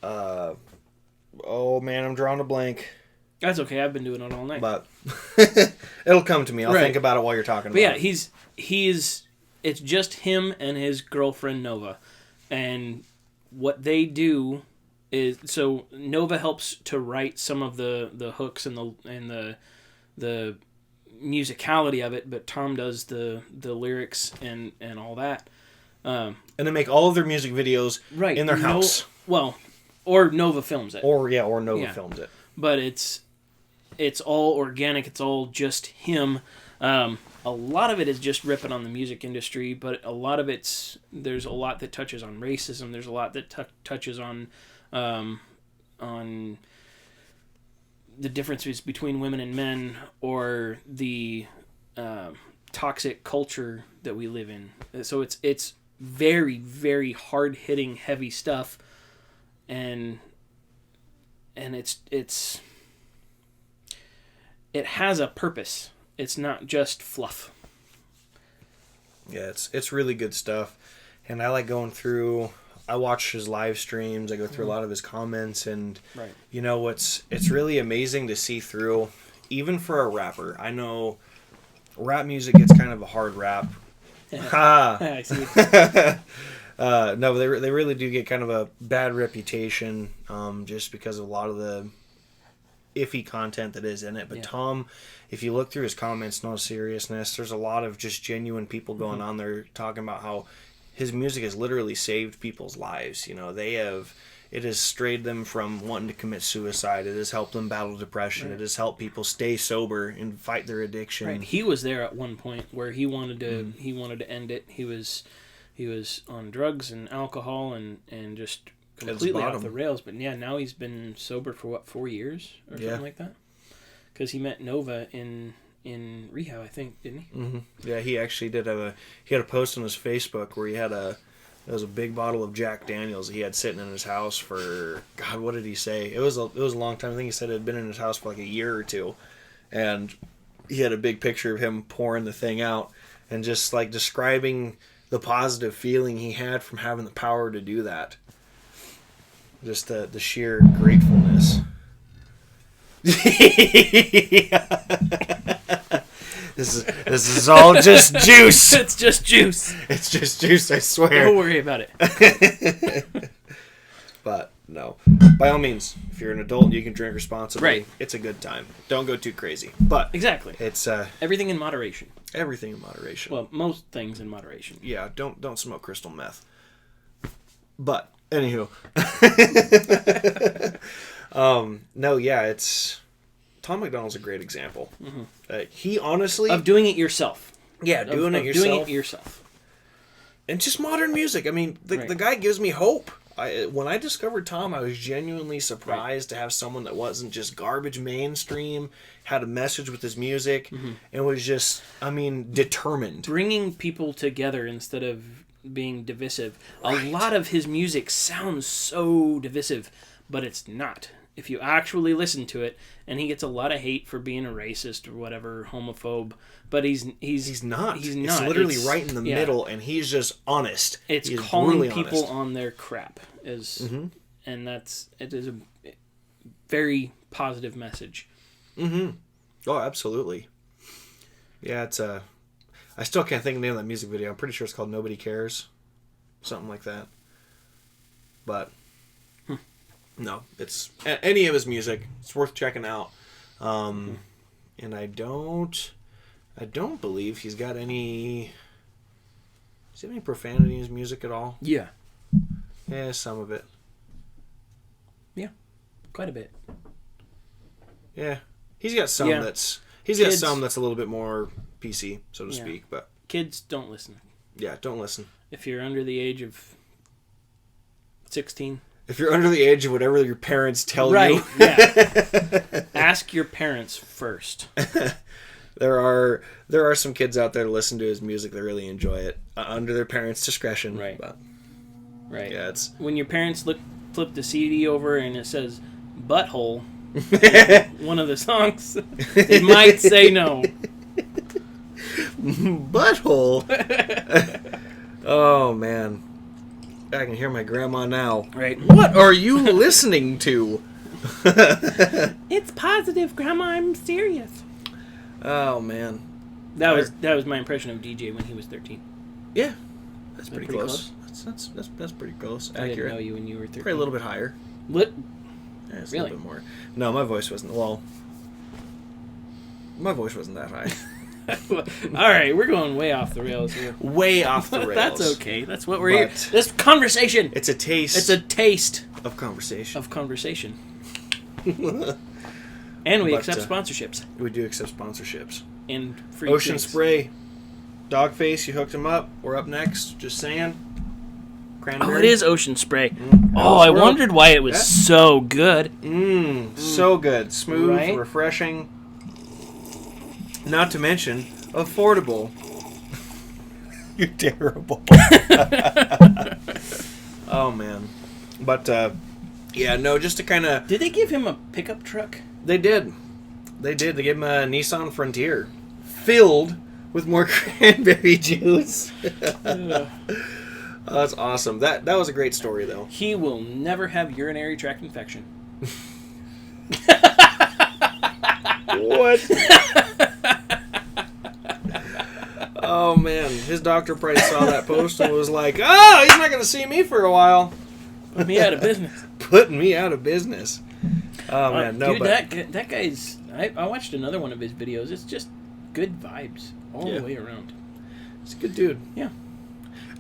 oh man, I'm drawing a blank. That's okay. I've been doing it all night. But it'll come to me. I'll think about it while you're talking about it. But yeah, he's it's just him and his girlfriend Nova. And what they do is, so Nova helps to write some of the hooks and the musicality of it, but Tom does the lyrics and all that. And they make all of their music videos in their house. Or Nova films it. Or Nova films it. But it's all organic. It's all just him. A lot of it is just ripping on the music industry, but a lot of there's a lot that touches on racism. There's a lot that touches on the differences between women and men, or the toxic culture that we live in. So it's very, very hard hitting, heavy stuff, and it has a purpose. It's not just fluff. Yeah, it's really good stuff. And I like going through, I watch his live streams, I go through a lot of his comments, and it's really amazing to see through, even for a rapper. I know rap music gets kind of a hard rap. I see. No, they really do get kind of a bad reputation, just because of a lot of the iffy content that is in it. But Tom, if you look through his comments, no seriousness, there's a lot of just genuine people going on there talking about how his music has literally saved people's lives. It has strayed them from wanting to commit suicide. It has helped them battle depression. Right. It has helped people stay sober and fight their addiction. Right. He was there at one point where he wanted to end it. He was on drugs and alcohol and just completely off the rails. But yeah, now he's been sober for 4 years or something like that. Because he met Nova in rehab, I think, didn't he? Mm-hmm. Yeah, he actually did he had a post on his Facebook where there was a big bottle of Jack Daniels he had sitting in his house for, God, what did he say? It was a long time. I think he said it had been in his house for like a year or two. And he had a big picture of him pouring the thing out and just like describing the positive feeling he had from having the power to do that. Just the sheer gratefulness. This is all just juice. It's just juice. It's just juice, I swear. Don't worry about it. But no, by all means, if you're an adult, you can drink responsibly. Right. It's a good time. Don't go too crazy. But exactly, it's everything in moderation. Everything in moderation. Well, most things in moderation. Yeah. Don't smoke crystal meth. But anywho, no, yeah, it's Tom MacDonald's a great example. He honestly of doing it yourself. Yeah, doing it yourself. And just modern music. I mean, the guy gives me hope. When I discovered Tom, I was genuinely surprised to have someone that wasn't just garbage mainstream, had a message with his music, and was just, determined. Bringing people together instead of being divisive. Right. A lot of his music sounds so divisive, but it's not. If you actually listen to it, and he gets a lot of hate for being a racist or whatever, homophobe, but he's not. He's not. It's literally right in the middle, and he's just honest. It's calling people on their crap, and it is a very positive message. Oh, absolutely. Yeah, it's I still can't think of the name of that music video. I'm pretty sure it's called "Nobody Cares," something like that. But. No, it's any of his music. It's worth checking out. And I don't believe he's got any. Does he have any profanity in his music at all? Yeah. Yeah, some of it. Yeah, quite a bit. Yeah, he's got some that's got some that's a little bit more PC, so to speak. But kids don't listen. Yeah, don't listen. If you're under the age of 16. If you're under the age of whatever your parents tell you. Right, yeah. Ask your parents first. There are some kids out there that listen to his music that really enjoy it under their parents' discretion. Right. But, right. Yeah, it's when your parents flip the CD over and it says "Butthole," one of the songs, they might say no. Butthole. Oh man. I can hear my grandma now. Right. What are you listening to? It's positive, Grandma. I'm serious. Oh man, that was my impression of DJ when he was 13. Yeah, that's pretty close. That's pretty close. Accurate. I didn't know you when you were 13. Probably a little bit higher. Really? Yeah, it's a little bit more. No, my voice wasn't. Well, my voice wasn't that high. All right, we're going way off the rails here. Way off the rails. That's okay. That's what we're here. This conversation. It's a taste. It's a taste of conversation. And we accept sponsorships. We do accept sponsorships. And free Ocean drinks. Spray. Dogface, you hooked him up. We're up next. Just saying. Cranberry. Oh, it is Ocean Spray. I wondered why it was so good. So good. Smooth, right? Refreshing. Not to mention, affordable. You're terrible. Oh, man. But, just to kind of... Did they give him a pickup truck? They did. They gave him a Nissan Frontier. Filled with more cranberry juice. Oh, that's awesome. That was a great story, though. He will never have urinary tract infection. What? Oh man, his doctor probably saw that post and was like, "Oh, he's not going to see me for a while." Put me out of business. Putting me out of business. Oh man, no. Dude, that guy's. I watched another one of his videos. It's just good vibes all the way around. He's a good dude. Yeah.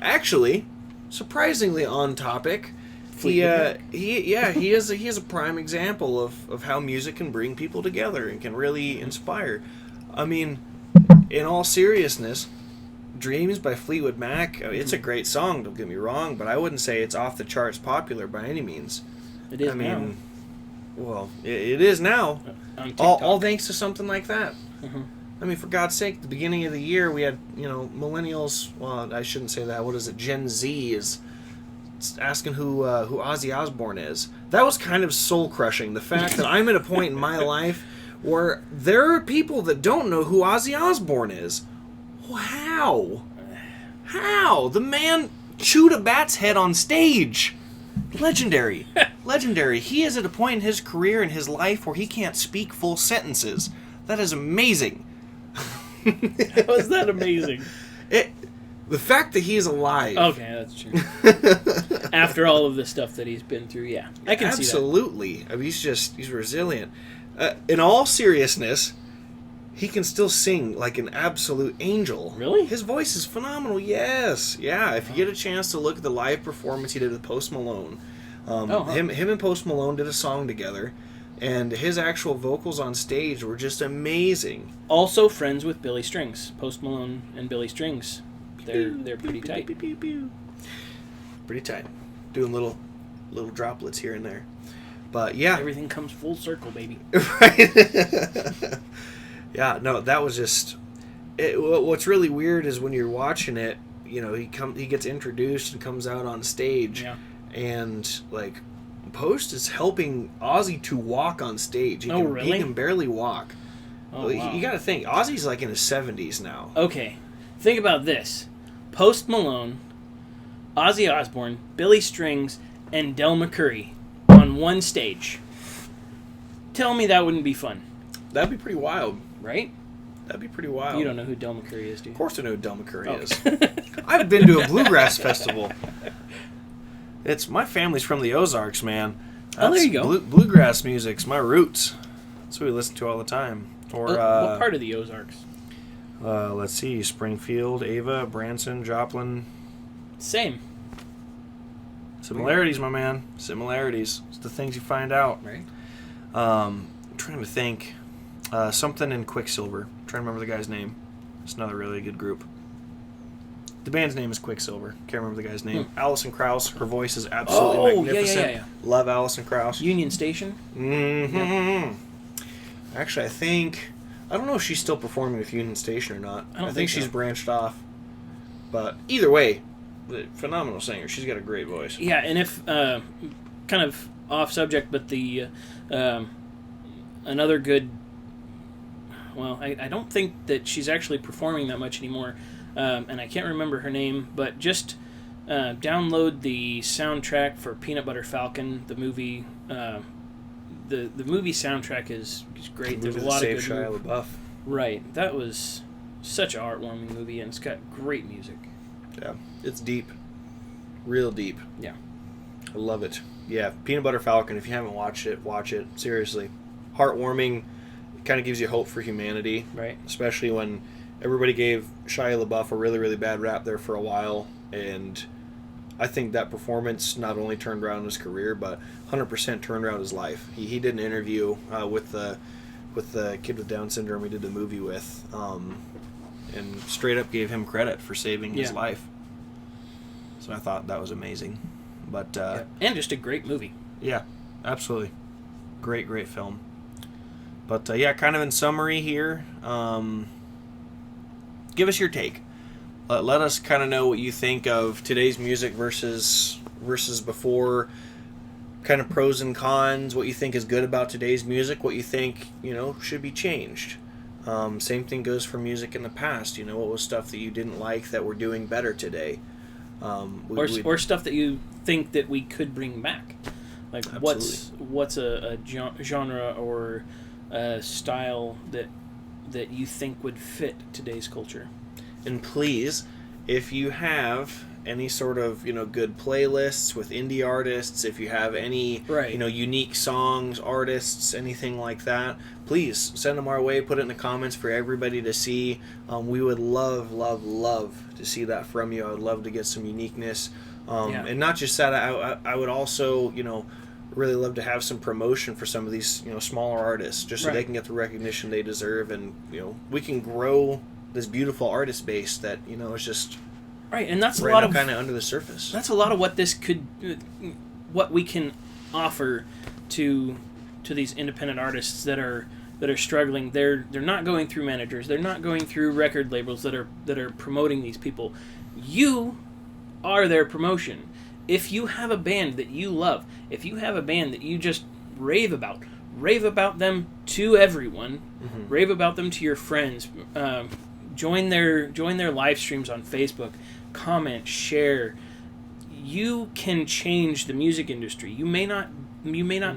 Actually, surprisingly on topic. He is a prime example of how music can bring people together and can really inspire. I mean, in all seriousness, Dreams by Fleetwood Mac, it's a great song, don't get me wrong, but I wouldn't say it's off the charts popular by any means. It is now. Well, it is now. All thanks to something like that. Mm-hmm. I mean, for God's sake, at the beginning of the year, we had, millennials, well, I shouldn't say that, what is it, Gen Z is asking who Ozzy Osbourne is. That was kind of soul-crushing. The fact that I'm at a point in my life where there are people that don't know who Ozzy Osbourne is. How? How? The man chewed a bat's head on stage. Legendary. Legendary. He is at a point in his career and his life where he can't speak full sentences. That is amazing. How is that amazing? The fact that he's alive. Okay, that's true. After all of the stuff that he's been through, yeah. I can see that. Absolutely. I mean, he's resilient. In all seriousness, he can still sing like an absolute angel. Really? His voice is phenomenal. Yes. Yeah. If you get a chance to look at the live performance he did with Post Malone, him and Post Malone did a song together, and his actual vocals on stage were just amazing. Also friends with Billy Strings. Post Malone and Billy Strings. They're pretty tight. Pretty tight. Doing little droplets here and there. But yeah. Everything comes full circle, baby. Right. Yeah, no, that was just... what's really weird is when you're watching it, you know, he gets introduced and comes out on stage, and, like, Post is helping Ozzy to walk on stage. Really? He can barely walk. Oh, wow. You gotta think, Ozzy's, like, in his 70s now. Okay, think about this. Post Malone, Ozzy Osbourne, Billy Strings, and Del McCoury on one stage. Tell me that wouldn't be fun. That'd be pretty wild. Right? That'd be pretty wild. You don't know who Del McCoury is, do you? Of course I know who Del McCoury is. I've been to a bluegrass festival. My family's from the Ozarks, man. There you go. Bluegrass music's my roots. That's what we listen to all the time. Or what part of the Ozarks? Let's see, Springfield, Ava, Branson, Joplin. Same. Similarities, my man. Similarities. It's the things you find out. Right. I'm trying to think. Something in Quicksilver. I'm trying to remember the guy's name. It's another really good group. The band's name is Quicksilver. Can't remember the guy's name. Alison Krauss. Her voice is absolutely magnificent. Yeah. Love Alison Krauss. Union Station. Mm-hmm. Yeah. Actually, I don't know if she's still performing with Union Station or not. I think she's branched off. But either way, phenomenal singer. She's got a great voice. Yeah, and if kind of off subject, but the another good. Well, I don't think that she's actually performing that much anymore, and I can't remember her name. But just download the soundtrack for Peanut Butter Falcon, the movie. The movie soundtrack is great. There's a lot of good. Shia LaBeouf. Right, that was such a heartwarming movie, and it's got great music. Yeah, it's deep, real deep. Yeah, I love it. Yeah, Peanut Butter Falcon. If you haven't watched it, watch it. Seriously, heartwarming. Kind of gives you hope for humanity. Right. Especially when everybody gave Shia LaBeouf a really, really bad rap there for a while, and I think that performance not only turned around his career, but 100% turned around his life. He did an interview with the kid with Down syndrome we did the movie with, and straight up gave him credit for saving his life. So I thought that was amazing. But and just a great movie. Yeah, absolutely. Great film. But kind of in summary here, give us your take. Let us kind of know what you think of today's music versus before, kind of pros and cons, what you think is good about today's music, what you think, should be changed. Same thing goes for music in the past. What was stuff that you didn't like that we're doing better today? Or stuff that you think that we could bring back. Like Absolutely. what's a genre or a style that you think would fit today's culture? And please, if you have any sort of good playlists with indie artists, if you have any unique songs, artists, anything like that, please send them our way. Put it in the comments for everybody to see. We would love to see that from you. I would love to get some uniqueness, and not just that. I would also really love to have some promotion for some of these smaller artists, just so they can get the recognition they deserve, and we can grow this beautiful artist base that is just right. And that's right a lot of kind of under the surface. That's a lot of what this could, what we can offer to these independent artists that are struggling. They're not going through managers. They're not going through record labels that are promoting these people. You are their promotion. If you have a band that you love, if you have a band that you just rave about them to everyone, rave about them to your friends, join their live streams on Facebook, comment, share. You can change the music industry. You may not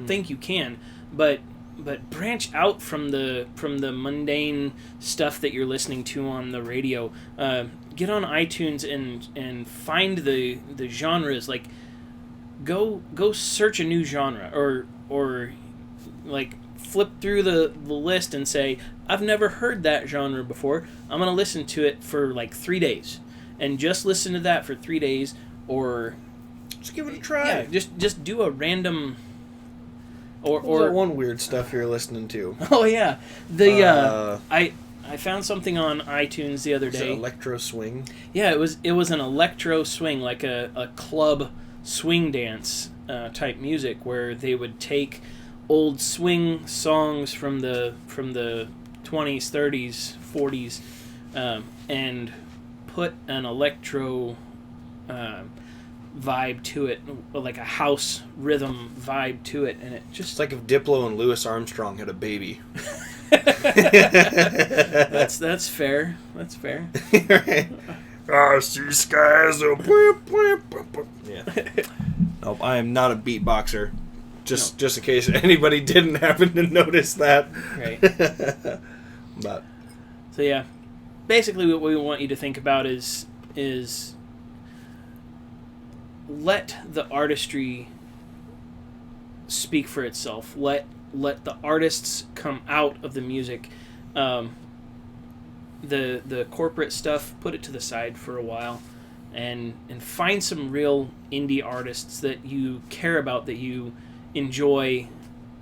think you can, but branch out from the mundane stuff that you're listening to on the radio. Get on iTunes and find the genres. Like go search a new genre or like flip through the list and say, I've never heard that genre before. I'm going to listen to it for like 3 days. And just listen to that for 3 days, or just give it a try. Yeah, just do a random or one weird stuff you're listening to. Oh yeah. I found something on iTunes the other day. Electro swing. Yeah, it was an electro swing, like a club swing dance type music, where they would take old swing songs from the 20s, 30s, 40s, and put an electro vibe to it, like a house rhythm vibe to it, and it just... It's like if Diplo and Louis Armstrong had a baby. That's fair. That's fair. Right. I see skies. Yeah. Nope, I am not a beatboxer. Just in case anybody didn't happen to notice that. Right. But so yeah, basically what we want you to think about is let the artistry speak for itself. Let the artists come out of the music. The corporate stuff, put it to the side for a while, and find some real indie artists that you care about, that you enjoy,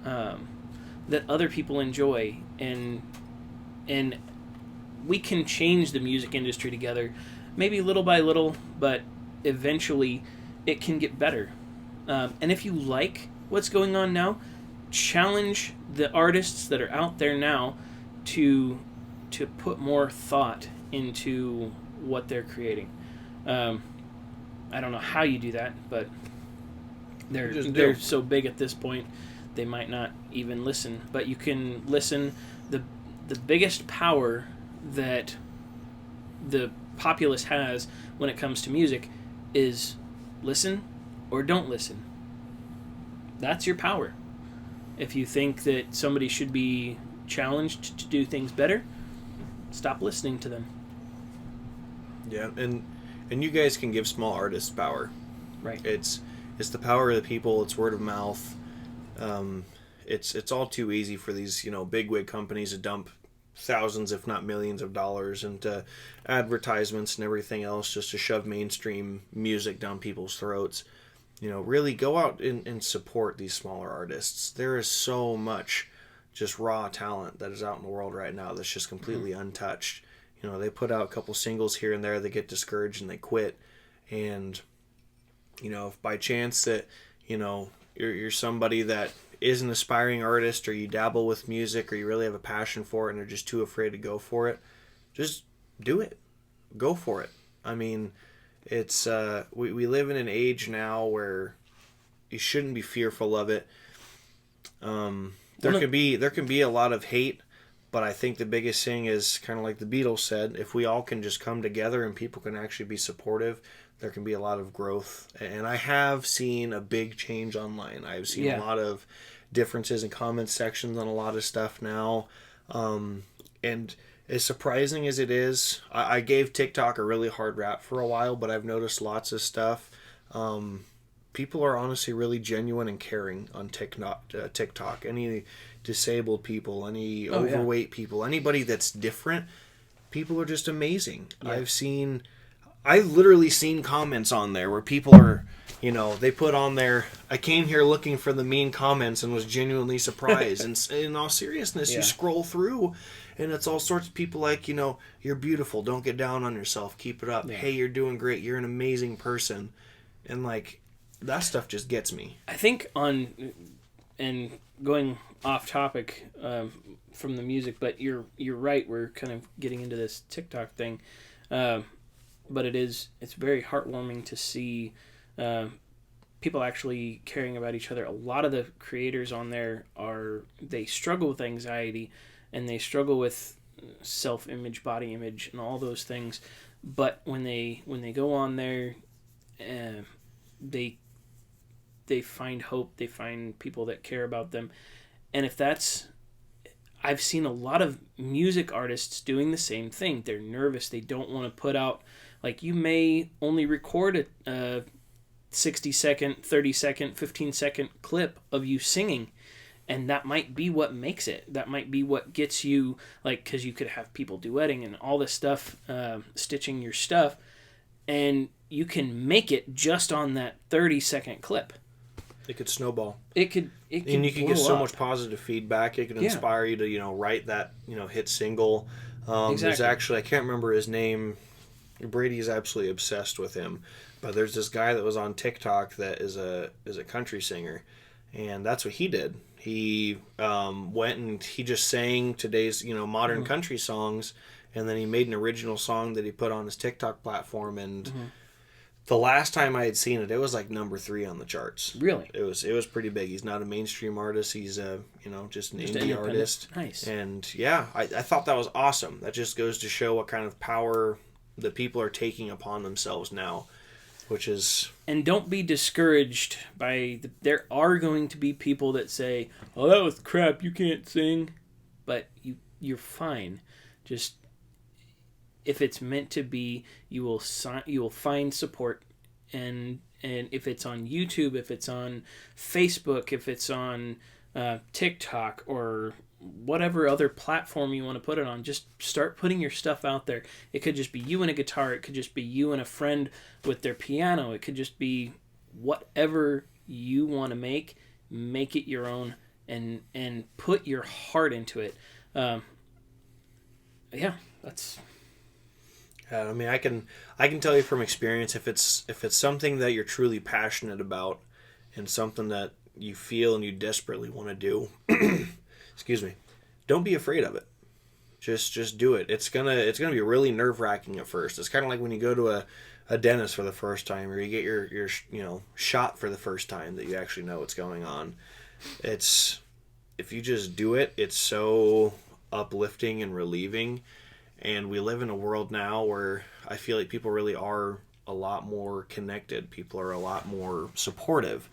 that other people enjoy, and we can change the music industry together, maybe little by little, but eventually it can get better. And if you like what's going on now, challenge the artists that are out there now to put more thought into what they're creating. I don't know how you do that, but they're so big at this point, they might not even listen. But you can listen. The biggest power that the populace has when it comes to music is listen or don't listen. That's your power. If you think that somebody should be challenged to do things better, stop listening to them. Yeah, and you guys can give small artists power. Right. It's the power of the people. It's word of mouth. It's all too easy for these bigwig companies to dump thousands, if not millions, of dollars into advertisements and everything else just to shove mainstream music down people's throats. Really go out and support these smaller artists. There is so much just raw talent that is out in the world right now that's just completely untouched. They put out a couple singles here and there, they get discouraged and they quit. And if by chance that you're somebody that is an aspiring artist, or you dabble with music, or you really have a passion for it and are just too afraid to go for it, just do it. Go for it. I mean, it's we live in an age now where you shouldn't be fearful of it. There can be a lot of hate, but I think the biggest thing is kind of like the Beatles said: if we all can just come together and people can actually be supportive, there can be a lot of growth. And I have seen a big change online. I've seen a lot of differences in comment sections on a lot of stuff now. And as surprising as it is, I gave TikTok a really hard rap for a while, but I've noticed lots of stuff. People are honestly really genuine and caring on TikTok. Any disabled people, any overweight people, anybody that's different, people are just amazing. Yeah. I've literally seen comments on there where people are, they put on there, I came here looking for the mean comments and was genuinely surprised. And in all seriousness, you scroll through and it's all sorts of people like, you're beautiful, don't get down on yourself, keep it up. Yeah. Hey, you're doing great, you're an amazing person. And that stuff just gets me. I think and going off topic from the music, but you're right, we're kind of getting into this TikTok thing. But it's very heartwarming to see people actually caring about each other. A lot of the creators on there they struggle with anxiety, and they struggle with self-image, body image, and all those things. But when they go on there, they find hope. They find people that care about them, and I've seen a lot of music artists doing the same thing. They're nervous. They don't want to put out. You may only record a 60-second, 30-second, 15-second clip of you singing, And that might be what makes it. That might be what gets you, like, because you could have people duetting and all this stuff, stitching your stuff, and you can make it just on that 30-second clip. It could snowball. It could and you can get so up. much positive feedback. It can inspire you to, write that, hit single. There's actually, I can't remember his name. Brady is absolutely obsessed with him. But there's this guy that was on TikTok that is a country singer. And that's what he did. He went and he just sang today's, modern country songs. And then he made an original song that he put on his TikTok platform. And the last time I had seen it, it was like number 3 on the charts. Really? It was pretty big. He's not a mainstream artist. He's just an indie artist. Nice. And yeah, I thought that was awesome. That just goes to show what kind of power that people are taking upon themselves now, which is... And don't be discouraged by... There are going to be people that say, "Oh, that was crap, you can't sing." But you're fine. Just... If it's meant to be, you will find support, and if it's on YouTube, if it's on Facebook, if it's on TikTok or whatever other platform you want to put it on, just start putting your stuff out there. It could just be you and a guitar. It could just be you and a friend with their piano. It could just be whatever you want to make it your own, and put your heart into it. That's... I mean, I can tell you from experience, if it's something that you're truly passionate about and something that you feel and you desperately want to do, excuse me, don't be afraid of it. Just do it. It's gonna be really nerve-wracking at first. It's kind of like when you go to a dentist for the first time, or you get your shot for the first time, that you actually know what's going on. If you just do it, it's so uplifting and relieving. And we live in a world now where I feel like people really are a lot more connected. People are a lot more supportive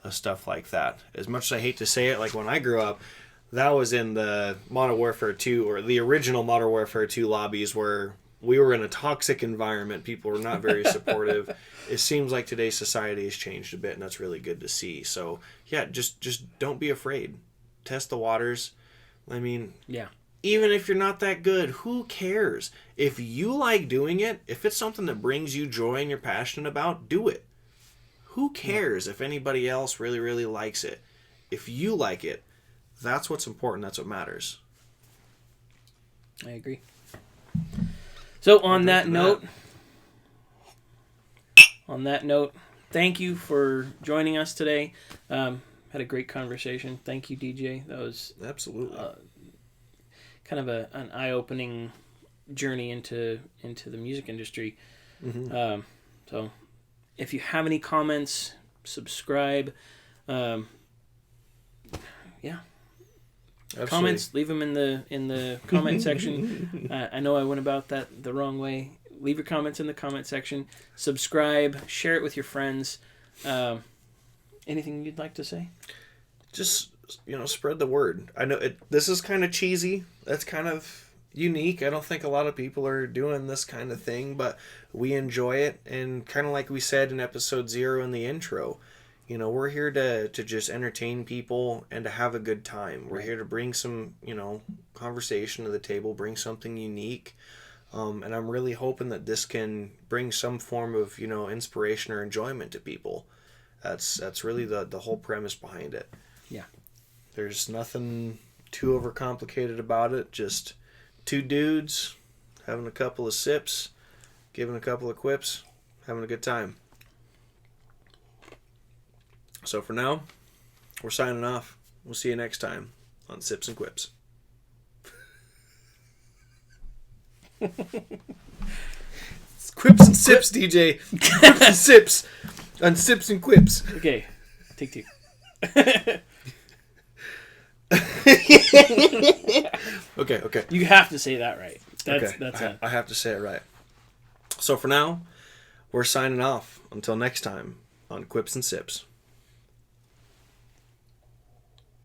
of stuff like that. As much as I hate to say it, like when I grew up, that was in the Modern Warfare 2, or the original Modern Warfare 2 lobbies, where we were in a toxic environment. People were not very supportive. It seems like today's society has changed a bit, and that's really good to see. So, yeah, just don't be afraid. Test the waters. I mean... Yeah. Even if you're not that good, who cares? If you like doing it, if it's something that brings you joy and you're passionate about, do it. Who cares if anybody else really, really likes it? If you like it, that's what's important. That's what matters. I agree. So on that note, thank you for joining us today. Had a great conversation. Thank you, DJ. That was absolutely kind of an eye-opening journey into the music industry. Mm-hmm. So if you have any comments, subscribe. Yeah. Absolutely. Comments, leave them in the comment section. I know I went about that the wrong way. Leave your comments in the comment section. Subscribe. Share it with your friends. Anything you'd like to say? Just, spread the word. I know this is kind of cheesy. That's kind of unique. I don't think a lot of people are doing this kind of thing, but we enjoy it. And kind of like we said in episode 0 in the intro, we're here to just entertain people and to have a good time. We're here to bring some, conversation to the table, bring something unique. And I'm really hoping that this can bring some form of, inspiration or enjoyment to people. That's really the whole premise behind it. Yeah. There's nothing too overcomplicated about it. Just 2 dudes having a couple of sips, giving a couple of quips, having a good time. So for now, we're signing off. We'll see you next time on Sips and Quips. It's Quips and Sips, DJ. Quips and Sips on Sips and Quips. Okay, take 2. Okay. You have to say that right. I have to say it right. So for now, we're signing off. Until next time on Quips and Sips.